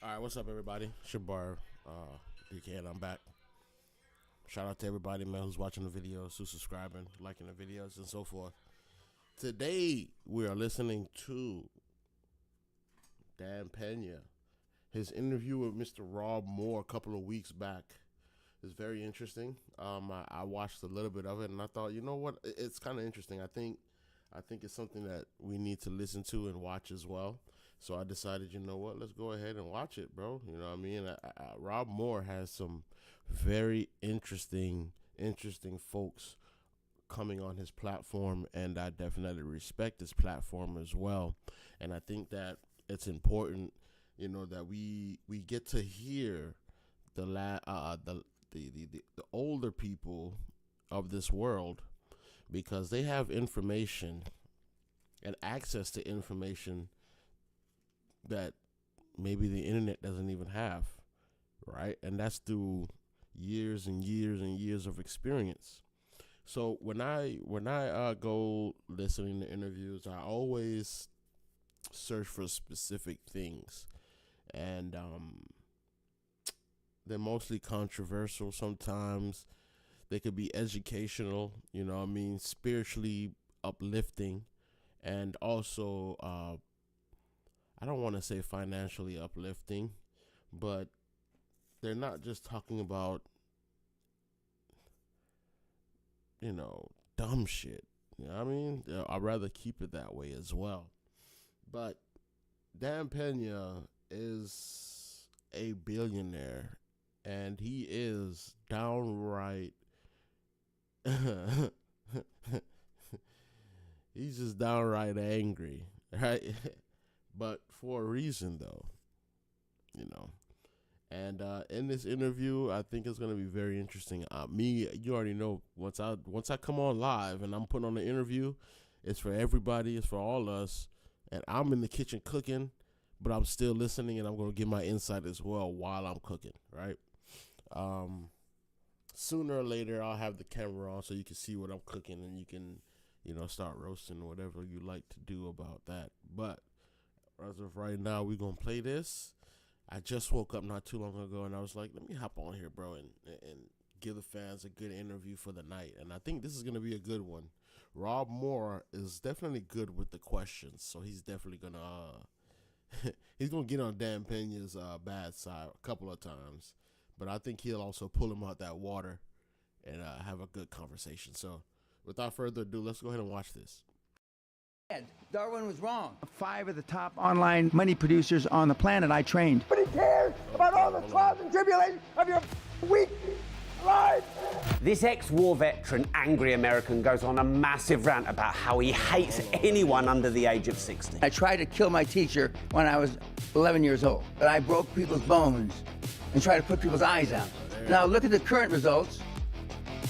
All right, what's up, everybody? It's your bar, DK, and I'm back. Shout out to everybody, man, who's watching the videos, who's subscribing, liking the videos, and so forth. Today, we are listening to Dan Pena. His interview with Mr. Rob Moore a couple of weeks back is very interesting. I watched a little bit of it, and I thought, you know what? It's kind of interesting. I think it's something that we need to listen to and watch as well. So I decided, you know what, let's go ahead and watch it, bro. You know what I mean? Rob Moore has some very interesting folks coming on his platform, and I definitely respect his platform as well. And I think that it's important, you know, that we get to hear the older people of this world, because they have information and access to information that maybe the internet doesn't even have, right? And that's through years and years and years of experience. So when I go listening to interviews, I always search for specific things, and they're mostly controversial. Sometimes they could be educational, you know what I mean, spiritually uplifting, and also I don't want to say financially uplifting, but they're not just talking about, you know, dumb shit. You know what I mean? I'd rather keep it that way as well. But Dan Pena is a billionaire, and he is downright. He's just downright angry, right? But for a reason, though, you know. And in this interview, I think it's gonna be very interesting. You already know. Once I come on live and I'm putting on the interview, it's for everybody. It's for all us. And I'm in the kitchen cooking, but I'm still listening, and I'm gonna give my insight as well while I'm cooking. Right. Sooner or later, I'll have the camera on so you can see what I'm cooking, and you can, you know, start roasting whatever you like to do about that. But as of right now, we're going to play this. I just woke up not too long ago, and I was like, let me hop on here, bro, and give the fans a good interview for the night. And I think this is going to be a good one. Rob Moore is definitely good with the questions, so he's definitely going to he's going to get on Dan Pena's bad side a couple of times. But I think he'll also pull him out that water and have a good conversation. So without further ado, let's go ahead and watch this. Darwin was wrong. 5 of the top online money producers on the planet I trained. Nobody cares about all the trials and tribulations of your weak life. This ex-war veteran, angry American, goes on a massive rant about how he hates anyone under the age of 60. I tried to kill my teacher when I was 11 years old, but I broke people's bones and tried to put people's eyes out. Now look at the current results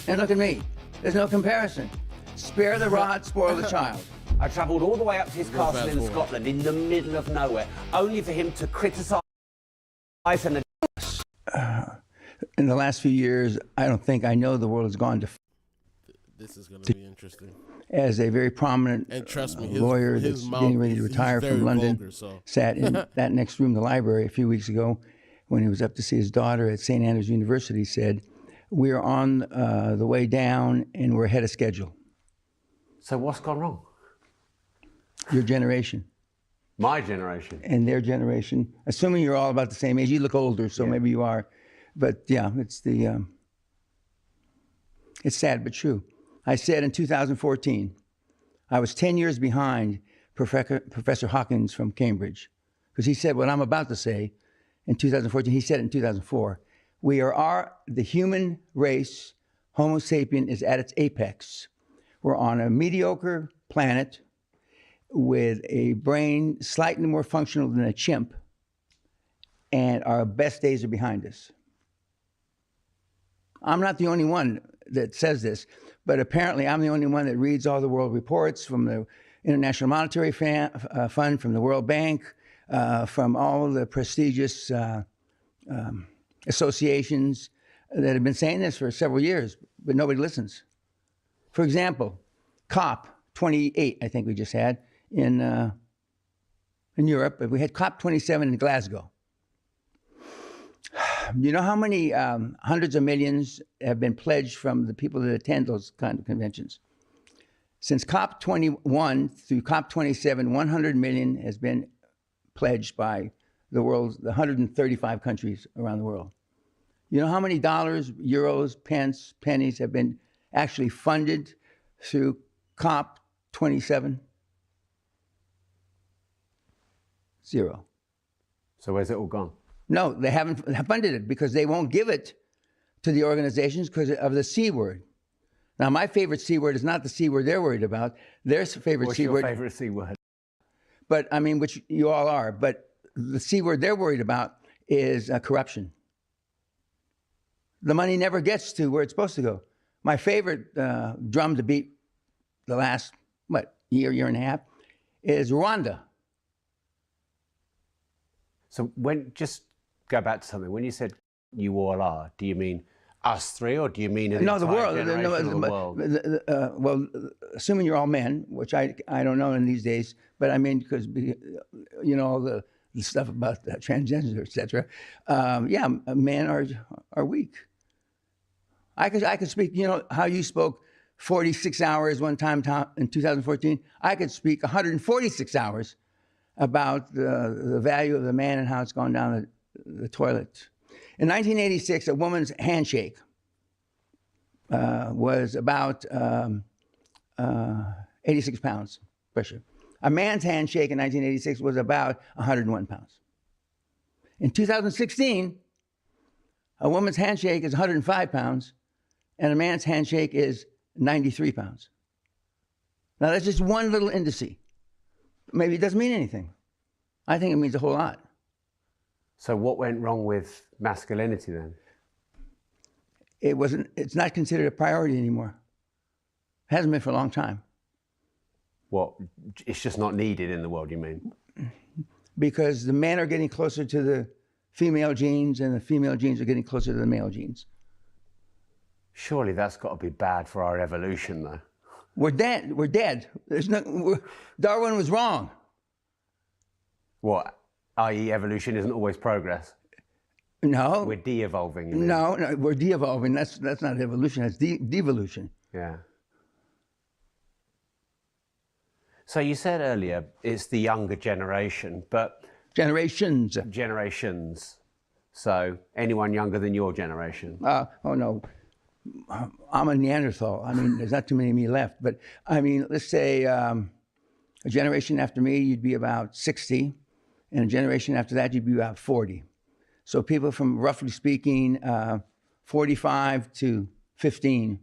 and look at me. There's no comparison. Spare the rod, spoil the child. I travelled all the way up to his castle in Scotland in the middle of nowhere, only for him to criticise and... In the last few years, I don't think I know the world has gone to... This is going to be interesting. As a very prominent and trust me, lawyer that's getting ready to retire from London, vulgar, sat in that next room, the library, a few weeks ago, when he was up to see his daughter at St. Andrews University, said, we're on the way down and we're ahead of schedule. So what's gone wrong? Your generation. My generation? And their generation. Assuming you're all about the same age. You look older, so maybe you are. But yeah, it's sad but true. I said in 2014, I was 10 years behind Professor Hawkins from Cambridge. Because he said what I'm about to say in 2014, he said it in 2004. The human race, Homo sapien, is at its apex. We're on a mediocre planet with a brain slightly more functional than a chimp, and our best days are behind us. I'm not the only one that says this, but apparently I'm the only one that reads all the world reports from the International Monetary Fund, from the World Bank, from all the prestigious associations that have been saying this for several years, but nobody listens. For example, COP 28, I think we just had in Europe, but we had COP 27 in Glasgow. You know how many hundreds of millions have been pledged from the people that attend those kind of conventions? Since COP21 through COP27, 100 million has been pledged by the 135 countries around the world. You know how many dollars, euros, pence, pennies have been actually funded through COP27? 0. So where's it all gone? No, they haven't funded it because they won't give it to the organizations because of the C word. Now, my favorite C word is not the C word they're worried about. Their favorite C word. What's your favorite C word? But I mean, which you all are. But the C word they're worried about is corruption. The money never gets to where it's supposed to go. My favorite drum to beat the last, year and a half is Rwanda. So just go back to something. When you said you all are, do you mean us three, or do you mean an entire generation of the world? Well, assuming you're all men, which I don't know in these days, but I mean, because, you know, all the stuff about transgender, et cetera. Men are weak. I could speak, you know, how you spoke 46 hours one time in 2014. I could speak 146 hours about the value of the man and how it's gone down the toilet. In 1986, a woman's handshake was about 86 pounds pressure. A man's handshake in 1986 was about 101 pounds. In 2016, a woman's handshake is 105 pounds, and a man's handshake is 93 pounds. Now, that's just one little indice. Maybe it doesn't mean anything. I think it means a whole lot. So what went wrong with masculinity then? It's not considered a priority anymore. It hasn't been for a long time. What? It's just not needed in the world, you mean? Because the men are getting closer to the female genes and the female genes are getting closer to the male genes. Surely that's got to be bad for our evolution, though. We're dead. We're dead. Darwin was wrong. What? I.e. evolution isn't always progress? No. We're de-evolving. You mean? No, we're de-evolving. That's not evolution. That's devolution. Yeah. So you said earlier it's the younger generation, but... Generations. So anyone younger than your generation? Oh, no. I'm a Neanderthal. I mean, there's not too many of me left. But, I mean, let's say a generation after me, you'd be about 60. And a generation after that, you'd be about 40. So people from, roughly speaking, 45 to 15,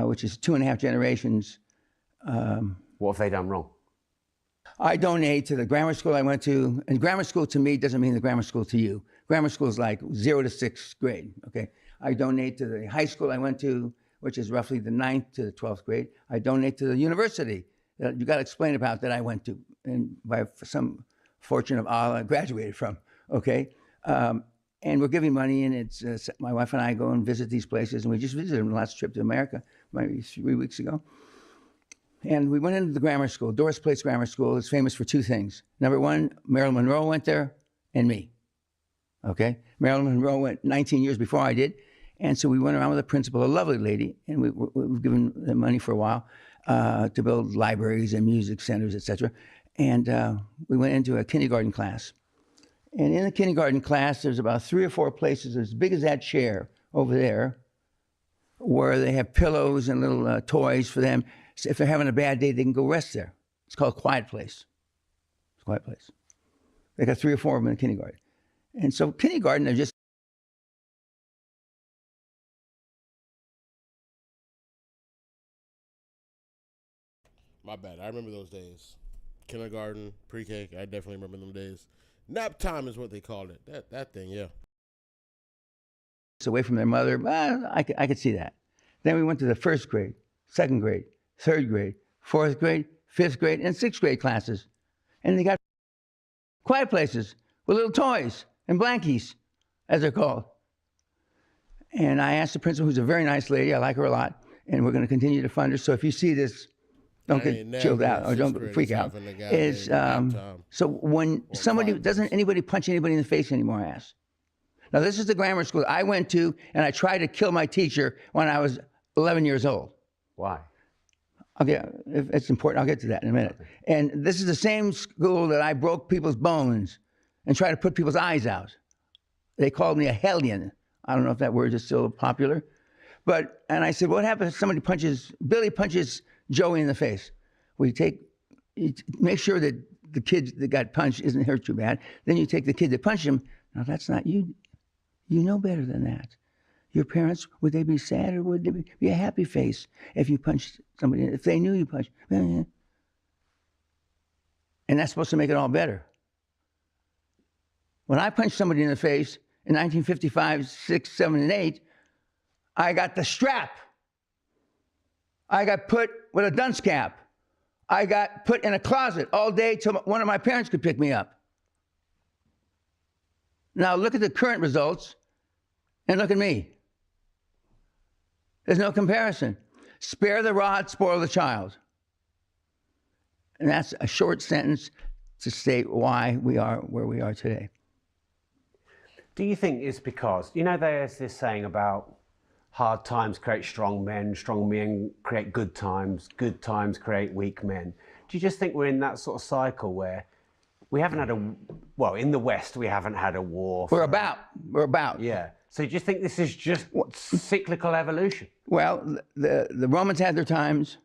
which is 2.5 generations. What have they done wrong? I donate to the grammar school I went to. And grammar school to me doesn't mean the grammar school to you. Grammar school is like 0 to 6th grade, okay? I donate to the high school I went to, which is roughly the 9th to the 12th grade. I donate to the university that you got to explain about that I went to, and by some fortune of Allah, graduated from, okay? And we're giving money, and it's my wife and I go and visit these places, and we just visited them the last trip to America, maybe 3 weeks ago. And we went into the grammar school. Doris Place Grammar School is famous for 2 things. Number 1, Marilyn Monroe went there, and me, okay? Marilyn Monroe went 19 years before I did, and so we went around with the principal, a lovely lady, and we've given them money for a while to build libraries and music centers, et cetera. And we went into a kindergarten class. And in the kindergarten class, there's about 3 or 4 places as big as that chair over there where they have pillows and little toys for them. So if they're having a bad day, they can go rest there. It's called Quiet Place. It's a quiet place. They got 3 or 4 of them in the kindergarten. And so kindergarten, they're just My bad. I remember those days. Kindergarten, pre-K. I definitely remember them days. Nap time is what they called it. That thing, yeah. away from their mother. Well, I could see that. Then we went to the 1st grade, 2nd grade, 3rd grade, 4th grade, 5th grade, and 6th grade classes. And they got quiet places with little toys and blankies, as they're called. And I asked the principal, who's a very nice lady, I like her a lot, and we're going to continue to fund her. So if you see this, don't get chilled out or don't freak out. So when somebody, doesn't anybody punch anybody in the face anymore, I asked? Now, this is the grammar school I went to, and I tried to kill my teacher when I was 11 years old. Why? Okay, if it's important, I'll get to that in a minute. And this is the same school that I broke people's bones and tried to put people's eyes out. They called me a hellion. I don't know if that word is still popular. And I said, what happens if Billy punches Joey in the face? You make sure that the kid that got punched isn't hurt too bad. Then you take the kid that punched him. Now, that's not you. You know better than that. Your parents, would they be sad or would they be a happy face if you punched somebody, if they knew you punched? And that's supposed to make it all better. When I punched somebody in the face in 1955, 6, 7, and 8, I got the strap. I got put with a dunce cap. I got put in a closet all day till one of my parents could pick me up. Now look at the current results and look at me. There's no comparison. Spare the rod, spoil the child. And that's a short sentence to state why we are where we are today. Do you think it's because, there's this saying about hard times create strong men create good times create weak men. Do you just think we're in that sort of cycle where we haven't had in the West, we haven't had a war? We're about. Yeah. So do you think this is just cyclical evolution? Well, the Romans had their times,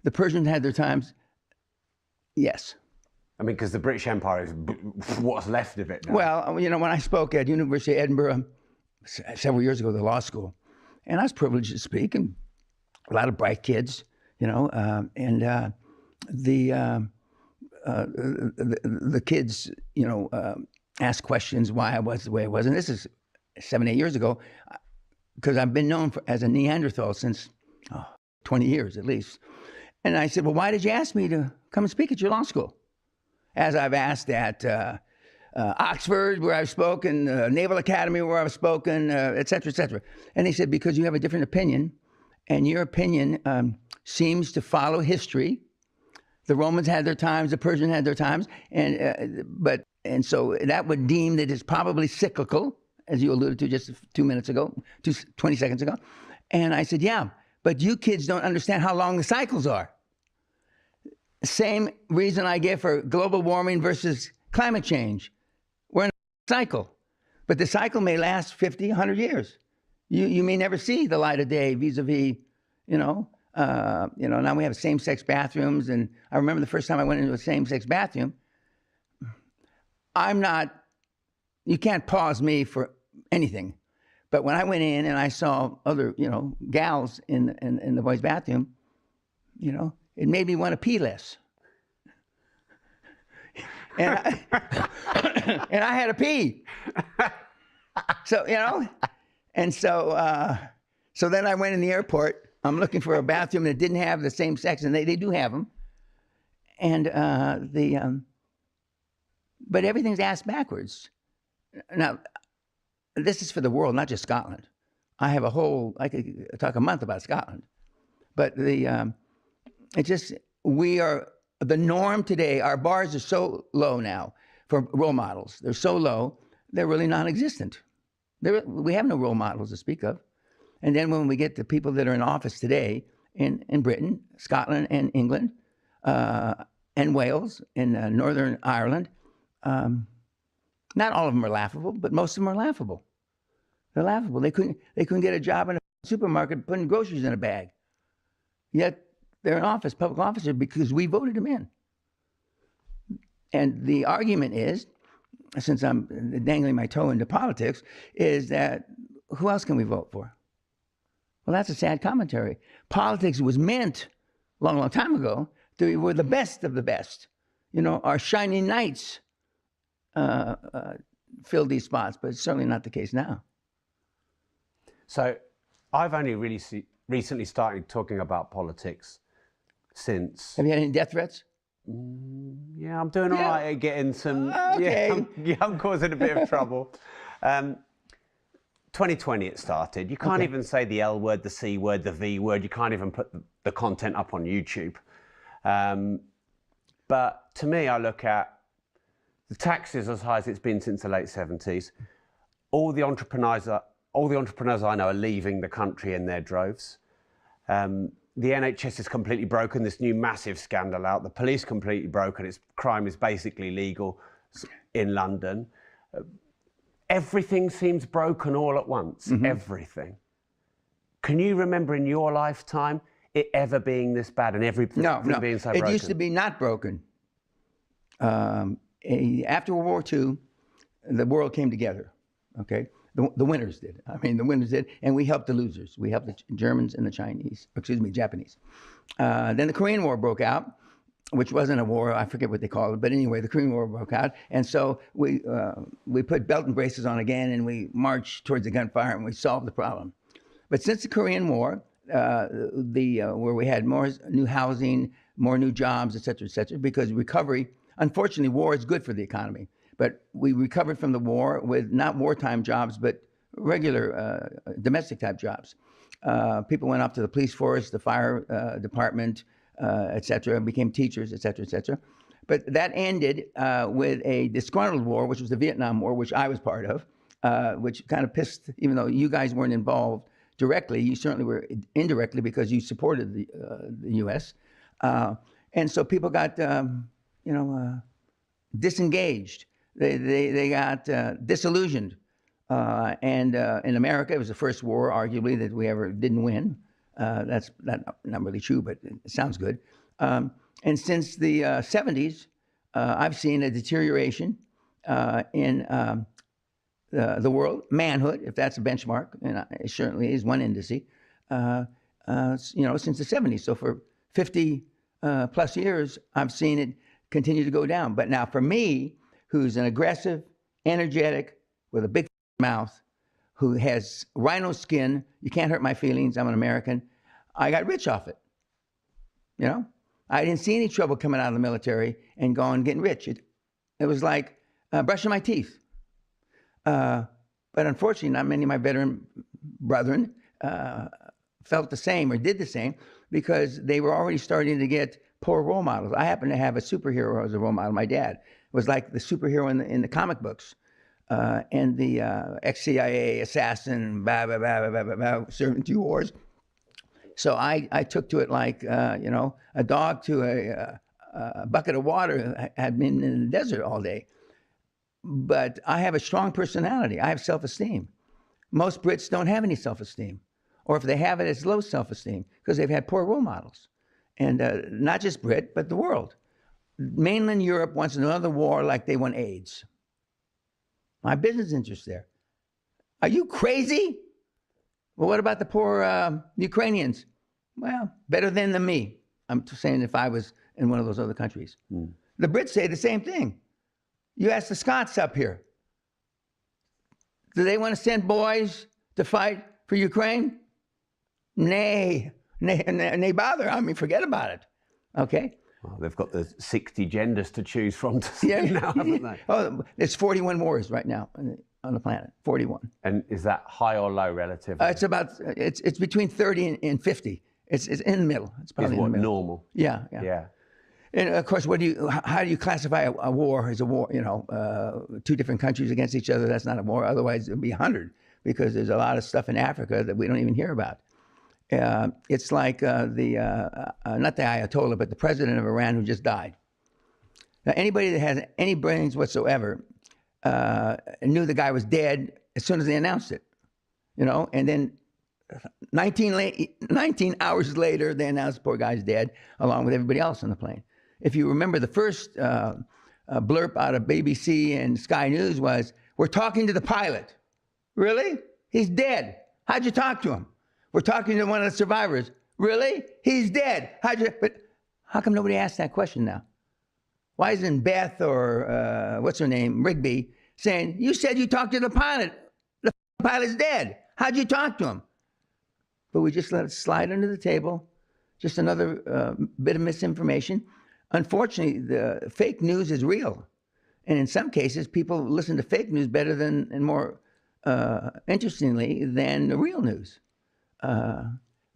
the Persians had their times. Yes. I mean, because the British Empire is what's left of it now. Well, when I spoke at University of Edinburgh several years ago, the law school, and I was privileged to speak, and a lot of bright kids, the kids, asked questions why I was the way I was, and this is 7, 8 years ago, because I've been known as a Neanderthal since 20 years at least. And I said, well, why did you ask me to come and speak at your law school? As I've asked at Oxford, where I've spoken, Naval Academy, where I've spoken, et cetera, et cetera. And he said, because you have a different opinion, and your opinion seems to follow history. The Romans had their times, the Persians had their times, and so that would deem that it's probably cyclical, as you alluded to just 20 seconds ago. And I said, yeah, but you kids don't understand how long the cycles are. Same reason I give for global warming versus climate change. We're in a cycle, but the cycle may last 50, 100 years. You may never see the light of day vis-a-vis, now we have same-sex bathrooms, and I remember the first time I went into a same-sex bathroom. You can't pause me for anything, but when I went in and I saw other, gals in the boys' bathroom, it made me want to pee less. And I had to pee. So, so then I went in the airport. I'm looking for a bathroom that didn't have the same sex, and they do have them. And but everything's asked backwards. Now, this is for the world, not just Scotland. I could talk a month about Scotland. But we are the norm today. Our bars are so low now for role models. They're so low, they're really non-existent. We have no role models to speak of. And then when we get to people that are in office today in Britain, Scotland, and England, and Wales, in Northern Ireland, not all of them are laughable, but most of them are laughable. They're laughable. They couldn't get a job in a supermarket putting groceries in a bag. Yet they're in office, public officer, because we voted them in. And the argument is, since I'm dangling my toe into politics, is that who else can we vote for? Well, that's a sad commentary. Politics was meant a long, long time ago to we're the best of the best. Our shining knights filled these spots, but it's certainly not the case now. So I've only really recently started talking about politics since... Have you had any death threats? Yeah, I'm doing all right at getting some... Okay. I'm causing a bit of trouble. 2020 it started. You can't even say the L word, the C word, the V word. You can't even put the content up on YouTube. But to me, I look at the taxes as high as it's been since the late 70s. all the entrepreneurs I know are leaving the country in their droves. The NHS is completely broken. This new massive scandal out. The police completely broken. Crime is basically legal in London. Everything seems broken all at once. Everything. Can you remember in your lifetime it ever being this bad and everything being so broken? It used to be not broken. After World War II, the world came together. Okay, the winners did. I mean, the winners did, and we helped the losers. We helped the Germans and the Japanese. Then the Korean War broke out, which wasn't a war. I forget what they called it, but anyway, the Korean War broke out, and so we put belt and braces on again, and we marched towards the gunfire, and we solved the problem. But since the Korean War, where we had more new housing, more new jobs, et cetera, because recovery, unfortunately, war is good for the economy. But we recovered from the war with not wartime jobs, but regular domestic type jobs. People went up to the police force, the fire department, et cetera, and became teachers, et cetera, et cetera. But that ended with a disgruntled war, which was the Vietnam War, which I was part of, which kind of pissed, even though you guys weren't involved directly, you certainly were indirectly because you supported the U.S. And so people got, disengaged. They got disillusioned. And in America, it was the first war, arguably, that we ever didn't win. That's not really true, but it sounds good. And since the 70s, I've seen a deterioration in the world, manhood, if that's a benchmark, and it certainly is one indice, since the 70s. So for 50 plus years, I've seen it continue to go down. But now for me, who's an aggressive, energetic, with a big mouth, who has rhino skin, you can't hurt my feelings, I'm an American, I got rich off it. I didn't see any trouble coming out of the military and getting rich. It was like brushing my teeth. But unfortunately, not many of my veteran brethren felt the same or did the same because they were already starting to get poor role models. I happen to have a superhero as a role model. My dad was like the superhero in the comic books. And the ex-CIA assassin, serving 2 wars. So I took to it like, a dog to a bucket of water had been in the desert all day. But I have a strong personality. I have self-esteem. Most Brits don't have any self-esteem. Or if they have it, it's low self-esteem because they've had poor role models. And not just Brit, but the world. Mainland Europe wants another war like they won AIDS. My business interests there. Are you crazy? Well, what about the poor Ukrainians? Well, better than me. I'm saying if I was in one of those other countries. The Brits say the same thing. You ask the Scots up here. Do they want to send boys to fight for Ukraine? Nay bother. I mean, forget about it. Okay? Well, they've got the 60 genders to choose from now, haven't they? Oh, there's 41 wars right now on the planet. 41. And is that high or low relative? It's between 30 and 50. It's in the middle. It's probably in the middle. Normal? Yeah. And of course, how do you classify a war as a war? 2 different countries against each other, that's not a war. Otherwise, it would be 100 because there's a lot of stuff in Africa that we don't even hear about. It's like not the Ayatollah, but the president of Iran who just died. Now, anybody that has any brains whatsoever knew the guy was dead as soon as they announced it, and then 19 hours later, they announced the poor guy's dead, along with everybody else on the plane. If you remember, the first blurb out of BBC and Sky News was, "We're talking to the pilot." Really? He's dead. How'd you talk to him? We're talking to one of the survivors. Really? He's dead. But how come nobody asked that question now? Why isn't Beth or what's her name, Rigby, saying, "You said you talked to the pilot. The pilot's dead. How'd you talk to him?" But we just let it slide under the table. Just another bit of misinformation. Unfortunately, the fake news is real. And in some cases, people listen to fake news better than, and more interestingly, than the real news.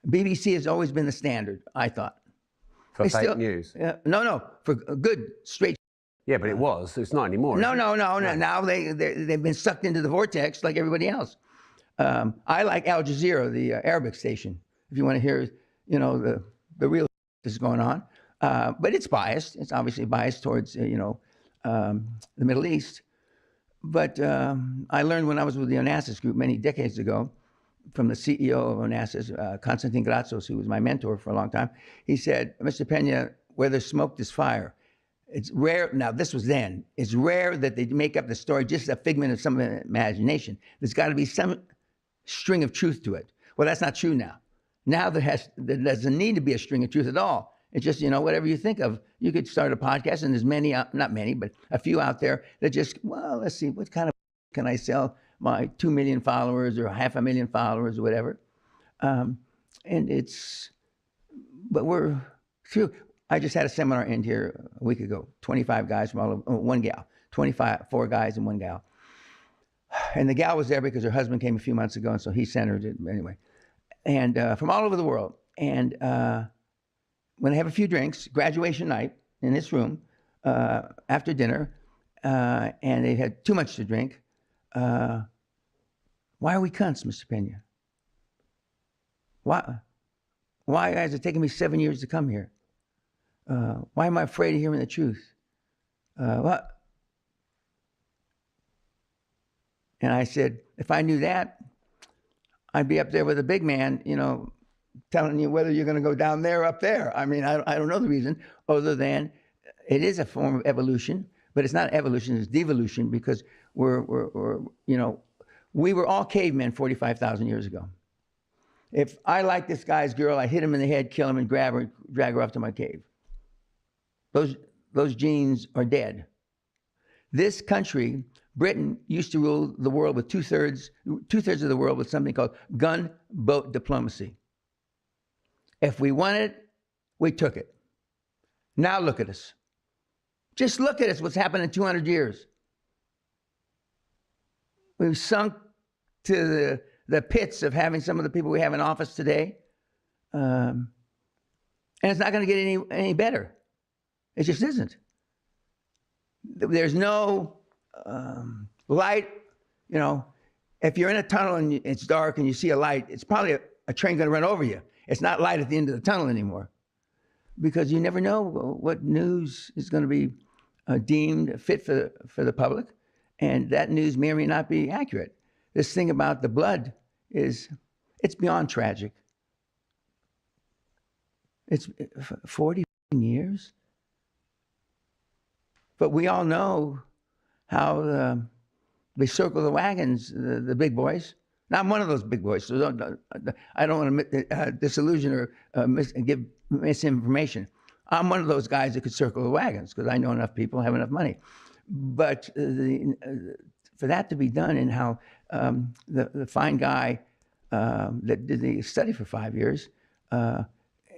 BBC has always been the standard, I thought. For fake news? No, for good, straight. Yeah, but it was. It's not anymore. No, is it? no, no, no. Now they've been sucked into the vortex like everybody else. I like Al Jazeera, the Arabic station. If you want to hear, the real that's going on, but it's biased. It's obviously biased towards the Middle East. But I learned when I was with the Onassis group many decades ago from the CEO of Onassis, Konstantin Gratsos, who was my mentor for a long time. He said, Mr. Pena, where there's smoke, there's fire. It's rare, now this was then, it's rare that they make up the story just a figment of some imagination. There's got to be some string of truth to it. Well, that's not true now. Now there doesn't need to be a string of truth at all. It's just, whatever you think of. You could start a podcast, and there's many, not many, but a few out there that just, well, let's see, what kind of can I sell my 2 million followers or 500,000 followers or whatever. And but we're through. I just had a seminar end here a week ago, 25 guys from all over, one gal, 4 guys and one gal. And the gal was there because her husband came a few months ago, and so he sent her to, anyway. And from all over the world. And when I have a few drinks, graduation night in this room, after dinner, and they had too much to drink, why are we cunts, Mr. Pena? Why is it taking me 7 years to come here? Why am I afraid of hearing the truth? What? And I said, if I knew that, I'd be up there with a big man, telling you whether you're going to go down there or up there. I mean, I don't know the reason, other than it is a form of evolution, but it's not evolution, it's devolution, because we were all cavemen 45,000 years ago. If I like this guy's girl, I hit him in the head, kill him, and grab her, drag her off to my cave. Those genes are dead. This country, Britain, used to rule the world with two-thirds of the world with something called gunboat diplomacy. If we wanted it, we took it. Now look at us. Just look at us, what's happened in 200 years. We've sunk to the pits of having some of the people we have in office today. And it's not going to get any better. It just isn't. There's no light, if you're in a tunnel and it's dark and you see a light, it's probably a train going to run over you. It's not light at the end of the tunnel anymore, because you never know what news is going to be deemed fit for the public, and that news may or may not be accurate. This thing about the blood it's beyond tragic. It's 40 years. But we all know how they circle the wagons, the big boys. Now, I'm one of those big boys, so I don't want to disillusion or give misinformation. I'm one of those guys that could circle the wagons because I know enough people, have enough money. But for that to be done, and how the fine guy that did the study for 5 years,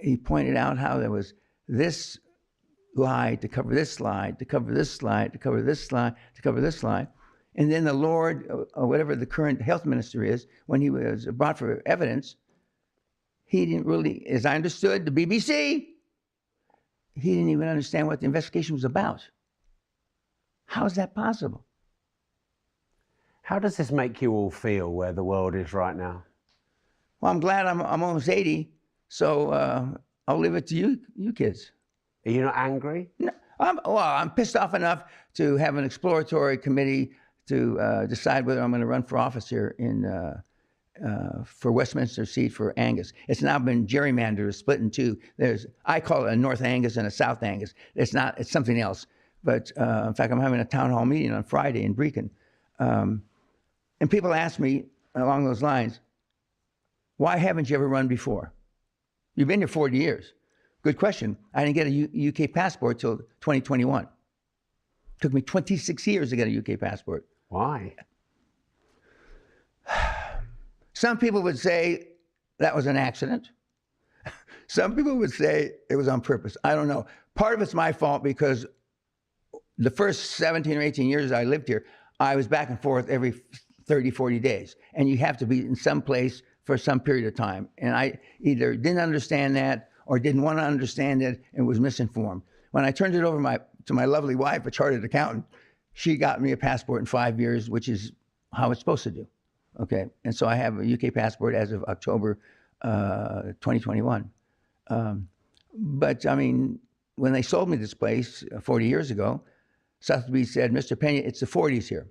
he pointed out how there was this lie to cover this lie, to cover this lie, to cover this lie, to cover this lie. And then the Lord, or whatever the current health minister is, when he was brought for evidence, he didn't really, as I understood, the BBC, he didn't even understand what the investigation was about. How is that possible? How does this make you all feel where the world is right now? Well, I'm glad I'm almost 80, so I'll leave it to you kids. Are you not angry? No, I'm pissed off enough to have an exploratory committee to decide whether I'm going to run for office here for Westminster seat for Angus. It's now been gerrymandered, split in two. I call it a North Angus and a South Angus. It's something else. But in fact, I'm having a town hall meeting on Friday in Brecon. And people ask me along those lines, why haven't you ever run before? You've been here 40 years. Good question. I didn't get a UK passport till 2021. It took me 26 years to get a UK passport. Why? Some people would say that was an accident. Some people would say it was on purpose. I don't know. Part of it's my fault because the first 17 or 18 years I lived here, I was back and forth every 30, 40 days. And you have to be in some place for some period of time. And I either didn't understand that or didn't want to understand it and was misinformed. When I turned it over to my lovely wife, a chartered accountant. She got me a passport in 5 years, which is how it's supposed to do. Okay, and so I have a UK passport as of October 2021. But I mean, when they sold me this place 40 years ago, Sotheby's said, "Mr. Pena, it's the 40s here,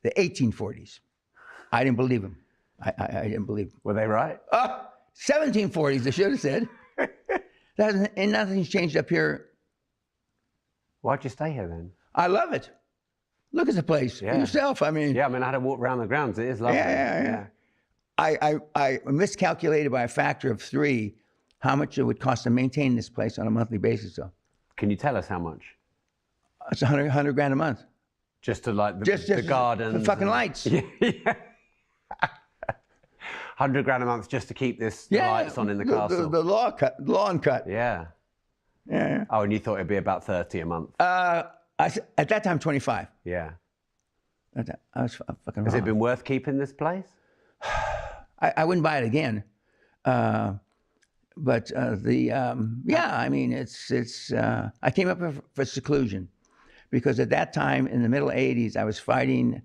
the 1840s." I didn't believe him. I didn't believe him. Were they right? 1740s, they should have said. And nothing's changed up here. Why'd you stay here then? I love it. Look at the place for yourself. I mean, Yeah, I mean, I had to walk around the grounds. It is lovely. yeah. I miscalculated by a factor of 3 how much it would cost to maintain this place on a monthly basis. So Can you tell us how much? it's $100 grand a month. Just to like the Just gardens. the fucking lights. Yeah. 100 grand a month just to keep this lights on in the castle. The lawn cut. Yeah. Yeah. Oh, and you thought it'd be about 30 a month. At that time, 25. Yeah. I was fucking Has wrong. it been worth keeping this place? I wouldn't buy it again. But I mean, it's. I came up for seclusion, because at that time in the middle 80s, I was fighting,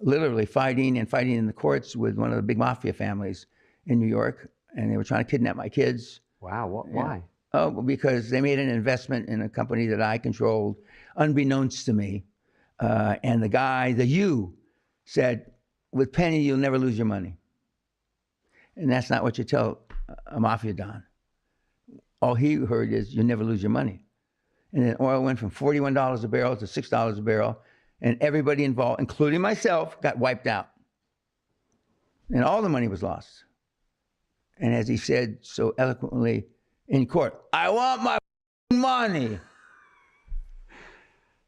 literally fighting in the courts with one of the big mafia families in New York, and they were trying to kidnap my kids. Wow. Why? Oh, because they made an investment in a company that I controlled, unbeknownst to me, and the guy, said, "With Penny, you'll never lose your money." And that's not what you tell a mafia don. All he heard is, "You'll never lose your money." And then oil went from $41 a barrel to $6 a barrel, and everybody involved, including myself, got wiped out. And all the money was lost. And as he said so eloquently in court, "I want my money."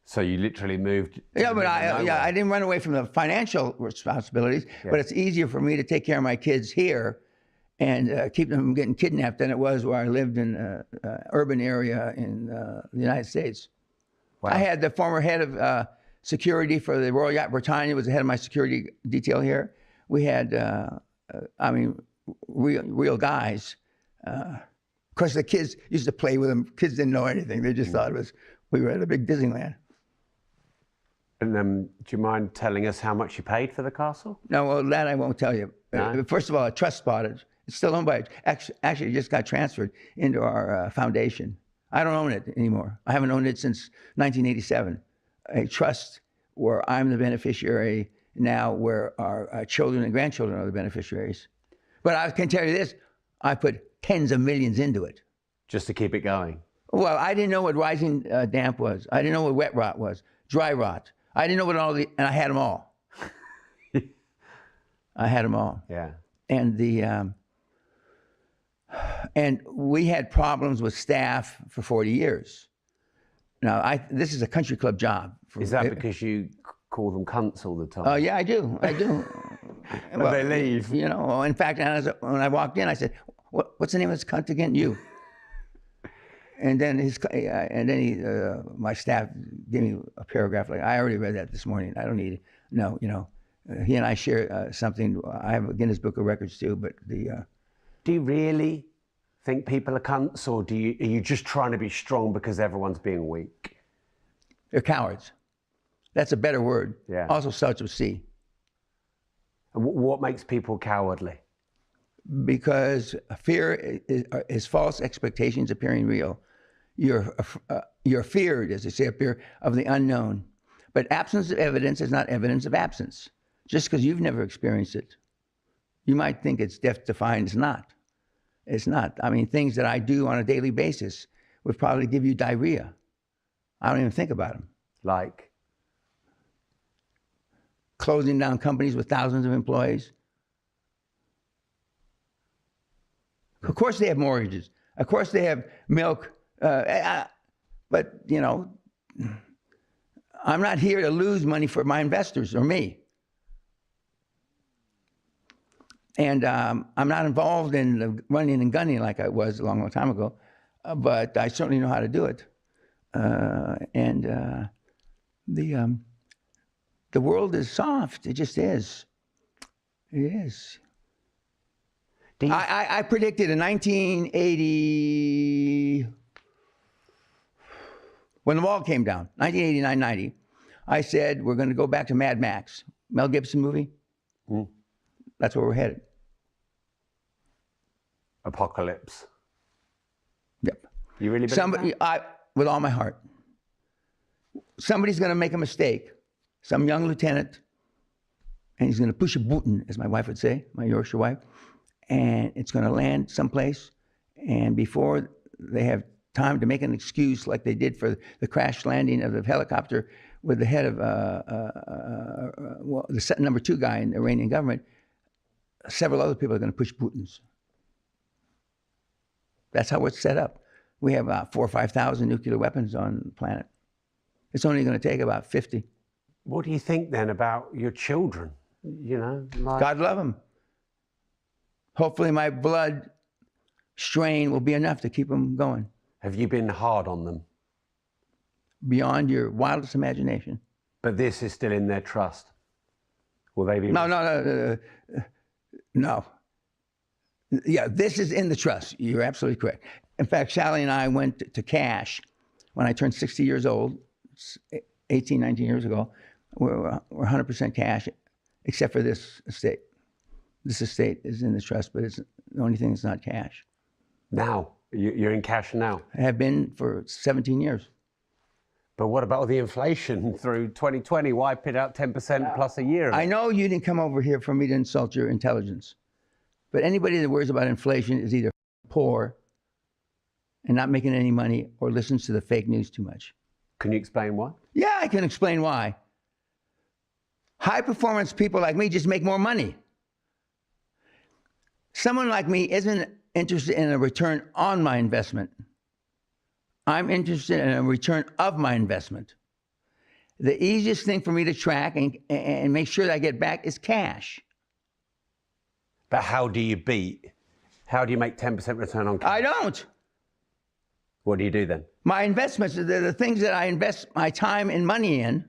So you literally moved. Yeah, but I didn't run away from the financial responsibilities. Yeah. But it's easier for me to take care of my kids here and keep them from getting kidnapped than it was where I lived in an urban area in the United States. Wow. I had the former head of security for the Royal Yacht Britannia was the head of my security detail here. We had, real guys. Of course, the kids used to play with them. Kids didn't know anything. They just thought we were at a big Disneyland. And do you mind telling us how much you paid for the castle? No, well, that I won't tell you. No? First of all, a trust bought it. It's still owned by, actually it just got transferred into our foundation. I don't own it anymore. I haven't owned it since 1987. A trust where I'm the beneficiary now, where our children and grandchildren are the beneficiaries. But I can tell you this, I put tens of millions into it. Just to keep it going? Well, I didn't know what rising damp was. I didn't know what wet rot was, dry rot. I didn't know what and I had them all. I had them all. Yeah. And and we had problems with staff for 40 years. Now, this is a country club job. Is that because you call them cunts all the time? Oh, yeah, I do. Well, they leave. You know, in fact, when I walked in, I said, "What's the name of this cunt again?" You. And then my staff gave me a paragraph like, "I already read that this morning. I don't need it." No, you know, he and I share something. I have a Guinness Book of Records too, but Do you really think people are cunts, or are you just trying to be strong because everyone's being weak? They're cowards. That's a better word. Yeah. Also starts with C. And what makes people cowardly? Because fear is false expectations appearing real. You're feared, as they say up here, of the unknown. But absence of evidence is not evidence of absence. Just because you've never experienced it. You might think it's death-defying. It's not. It's not. I mean, things that I do on a daily basis would probably give you diarrhea. I don't even think about them. Like? Closing down companies with thousands of employees. Of course they have mortgages. Of course they have milk. But, you know, I'm not here to lose money for my investors or me. And I'm not involved in the running and gunning like I was a long, long time ago. But I certainly know how to do it. The world is soft. It just is. It is. I predicted in 1980, when the wall came down, 1989, 90, I said, we're going to go back to Mad Max. Mel Gibson movie. That's where we're headed. Apocalypse. Yep. You really believe that? With all my heart. Somebody's going to make a mistake. Some young lieutenant, and he's going to push a button, as my wife would say, my Yorkshire wife, and it's going to land someplace, and before they have time to make an excuse like they did for the crash landing of the helicopter with the head of the number 2 guy in the Iranian government, several other people are going to push buttons. That's how it's set up. We have about 4,000 or 5,000 nuclear weapons on the planet. It's only going to take about 50. What do you think then about your children? You know, like... God love them. Hopefully my blood strain will be enough to keep them going. Have you been hard on them? Beyond your wildest imagination. But this is still in their trust. Will they be? No. Yeah, this is in the trust. You're absolutely correct. In fact, Sally and I went to cash when I turned 60 years old, 18, 19 years ago. We're 100% cash, except for this estate. This estate is in the trust, but it's the only thing that's not cash. Now? You're in cash now? I have been for 17 years. But what about all the inflation through 2020, wiping out 10% plus a year? I know you didn't come over here for me to insult your intelligence, but anybody that worries about inflation is either poor and not making any money or listens to the fake news too much. Can you explain why? Yeah, I can explain why. High performance people like me just make more money. Someone like me isn't interested in a return on my investment. I'm interested in a return of my investment. The easiest thing for me to track and make sure that I get back is cash. But how do you make 10% return on cash? I don't. What do you do then? My investments, the things that I invest my time and money in,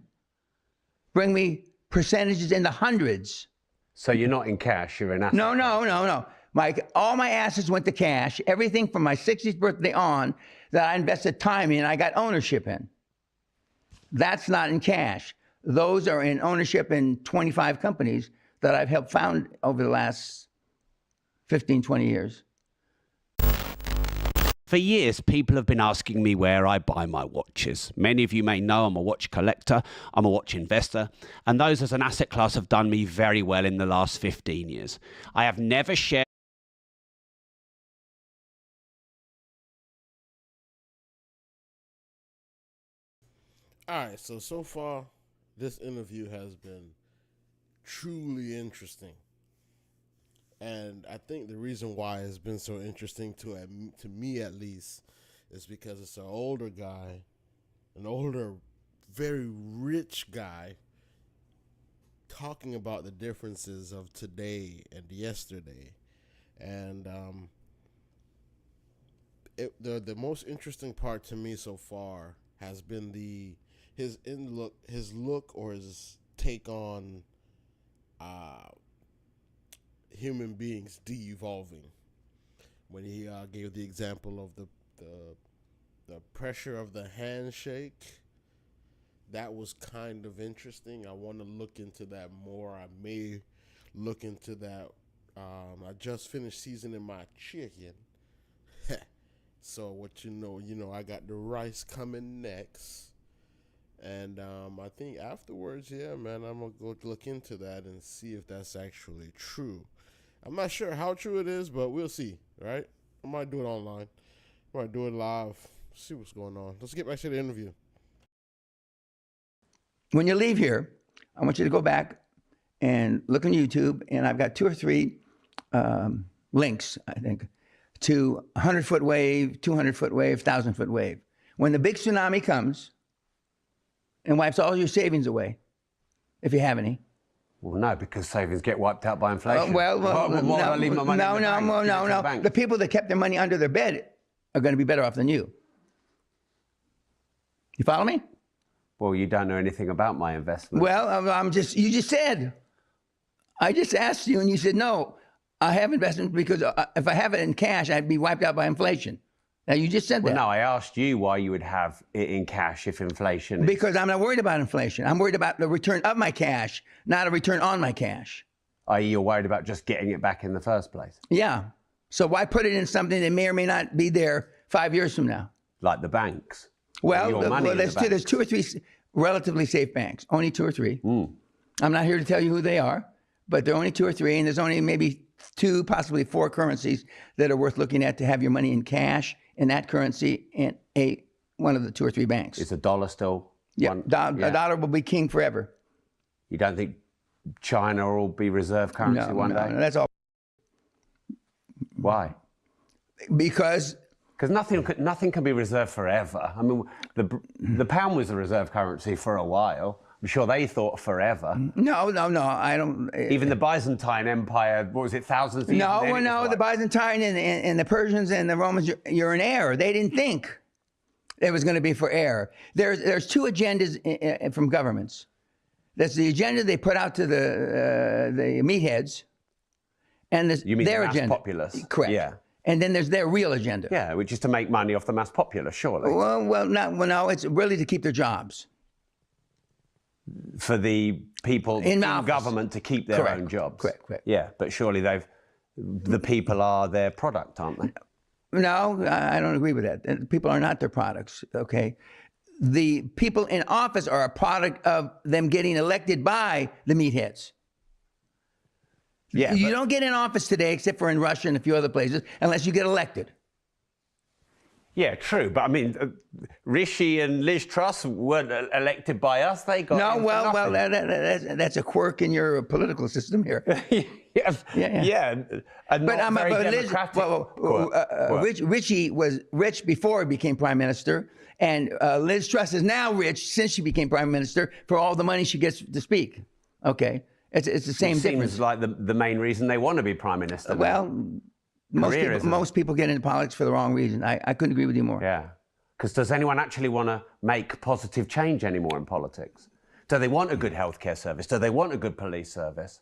bring me percentages in the hundreds. So you're not in cash, you're in assets? No. All my assets went to cash. Everything from my 60th birthday on that I invested time in, I got ownership in. That's not in cash. Those are in ownership in 25 companies that I've helped found over the last 15, 20 years. For years, people have been asking me where I buy my watches. Many of you may know I'm a watch collector, I'm a watch investor, and those as an asset class have done me very well in the last 15 years. I have never shared All right, so far, this interview has been truly interesting. And I think the reason why it's been so interesting to me at least is because it's an older guy, an older, very rich guy, talking about the differences of today and yesterday. And the most interesting part to me so far has been his look or his take on human beings de-evolving. When he gave the example of the pressure of the handshake, that was kind of interesting. I want to look into that more. I may look into that. I just finished seasoning my chicken. So what you know, I got the rice coming next. And I think afterwards, yeah, man, I'm going to go look into that and see if that's actually true. I'm not sure how true it is, but we'll see, right? I might do it online. I might do it live. See what's going on. Let's get back to the interview. When you leave here, I want you to go back and look on YouTube, and I've got 2 or 3 links, I think, to 100-foot wave, 200-foot wave, 1,000-foot wave. When the big tsunami comes and wipes all your savings away, if you have any. Well, no, because savings get wiped out by inflation. No. The The people that kept their money under their bed are going to be better off than you. You follow me? Well, you don't know anything about my investment. Well, you just said. I just asked you and you said, no, I have investments because if I have it in cash, I'd be wiped out by inflation. Now, you just said Well, that. no, I asked you why you would have it in cash if inflation is... Because I'm not worried about inflation. I'm worried about the return of my cash, not a return on my cash. i.e. you're worried about just getting it back in the first place. Yeah. So why put it in something that may or may not be there 5 years from now? Like the banks. Well, Your money in the bank. there's 2 or 3 relatively safe banks, only 2 or 3. I'm not here to tell you who they are, but there are only 2 or 3, and there's only maybe 2, possibly 4 currencies that are worth looking at to have your money in cash in that currency in one of the 2 or 3 banks. Is the dollar still? Yeah, one? a dollar will be king forever. You don't think China will be reserve currency one day? No, that's all. Why? Because nothing can be reserved forever. I mean, the pound was a reserve currency for a while. I'm sure they thought forever. no, I don't. Even the Byzantine Empire, what was it, thousands of years? The Byzantine and the Persians and the Romans, you're in error. They didn't think it was going to be for air. There's 2 agendas from governments. That's the agenda they put out to the meatheads, and You mean their the mass agenda. populace? Correct. Yeah. And then there's their real agenda. Yeah, which is to make money off the mass populace, surely. No, it's really to keep their jobs. For the people in office. government to keep their own jobs. Correct. Yeah, but surely the people are their product, aren't they? No, I don't agree with that. People are not their products, okay? The people in office are a product of them getting elected by the meatheads. Yeah, You don't get in office today, except for in Russia and a few other places, unless you get elected. Yeah, true. But I mean, Rishi and Liz Truss weren't elected by us. They got in for nothing. That's a quirk in your political system here. Yeah. And But not very democratic. Richie was rich before he became prime minister, and Liz Truss is now rich since she became prime minister for all the money she gets to speak. Okay, it's the same difference. Seems like the main reason they want to be prime minister. Well, most people get into politics for the wrong reason. I couldn't agree with you more. Yeah. Because does anyone actually want to make positive change anymore in politics? Do they want a good healthcare service? Do they want a good police service?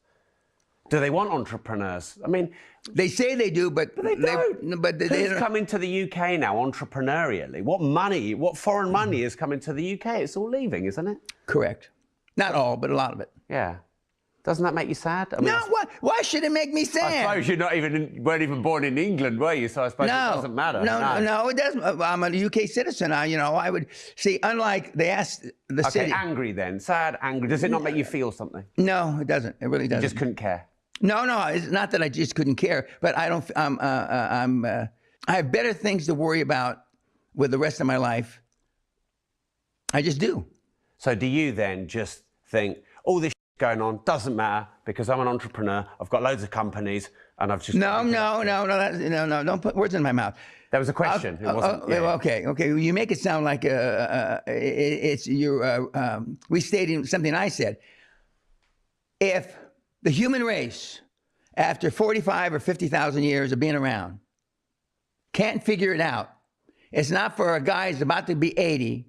Do they want entrepreneurs? I mean, they say they do, but they don't. But they Who's don't. coming to the UK now entrepreneurially? What foreign money is coming to the UK? It's all leaving, isn't it? Correct. Not all, but a lot of it. Yeah. Doesn't that make you sad? I mean, No, why should it make me sad? I suppose you weren't even born in England, were you? So I suppose it doesn't matter. No, it doesn't. I'm a UK citizen. I would see. Unlike they asked the city. Okay, angry then, sad, angry. Does it not make you feel something? No, it doesn't. It really doesn't. You just couldn't care. No, it's not that I just couldn't care, but I don't. I have better things to worry about with the rest of my life. I just do. So do you then just think all this going on doesn't matter because I'm an entrepreneur, I've got loads of companies, and I've just No, don't put words in my mouth. That was a question. It wasn't. Okay. You make it sound like it's you're restating something I said. If the human race, after 45 or 50,000 years of being around, can't figure it out, it's not for a guy who's about to be 80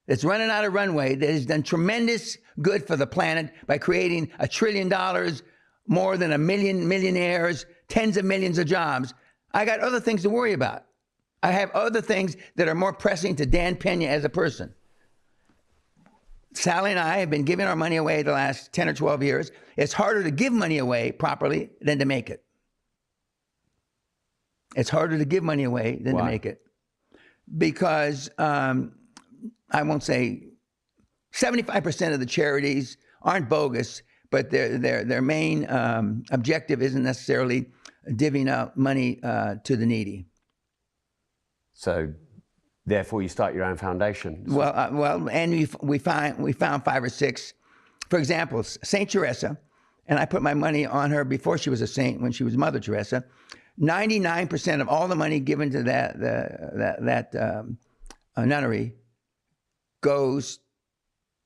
that's running out of runway that has done tremendous good for the planet by creating $1 trillion, more than 1 million millionaires, tens of millions of jobs. I got other things to worry about. I have other things that are more pressing to Dan Pena as a person. Sally and I have been giving our money away the last 10 or 12 years. It's harder to give money away properly than to make it. It's harder to give money away than to make it. Because I won't say 75% of the charities aren't bogus, but their main objective isn't necessarily divvying out money to the needy. So, therefore, you start your own foundation. Well, and we found 5 or 6. For example, Saint Teresa, and I put my money on her before she was a saint, when she was Mother Teresa. 99% of all the money given to that nunnery goes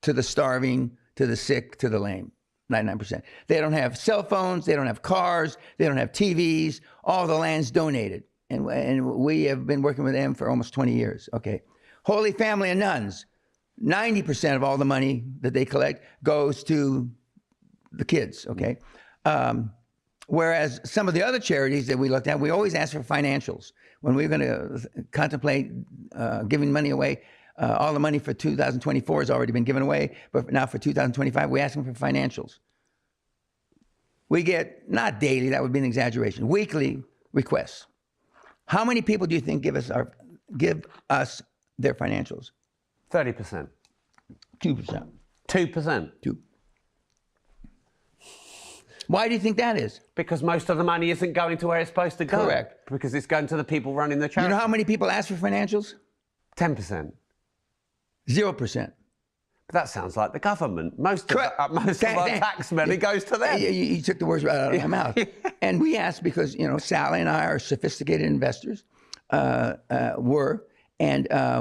to the starving, to the sick, to the lame. 99%. They don't have cell phones. They don't have cars. They don't have TVs. All the land's donated. And we have been working with them for almost 20 years. Okay. Holy Family of Nuns. 90% of all the money that they collect goes to the kids. Okay. Whereas some of the other charities that we looked at, we always ask for financials. When we were going to contemplate giving money away, all the money for 2024 has already been given away, but now for 2025, we're asking for financials. We get, not daily, that would be an exaggeration, weekly requests. How many people do you think give us their financials? 30%. 2%. 2%. 2. Why do you think that is? Because most of the money isn't going to where it's supposed to go. Correct. Because it's going to the people running the charity. You know how many people ask for financials? 10%. 0%. But that sounds like the government. Most of our tax money goes to them. You took the words right out of my mouth. And we asked because, you know, Sally and I are sophisticated investors, and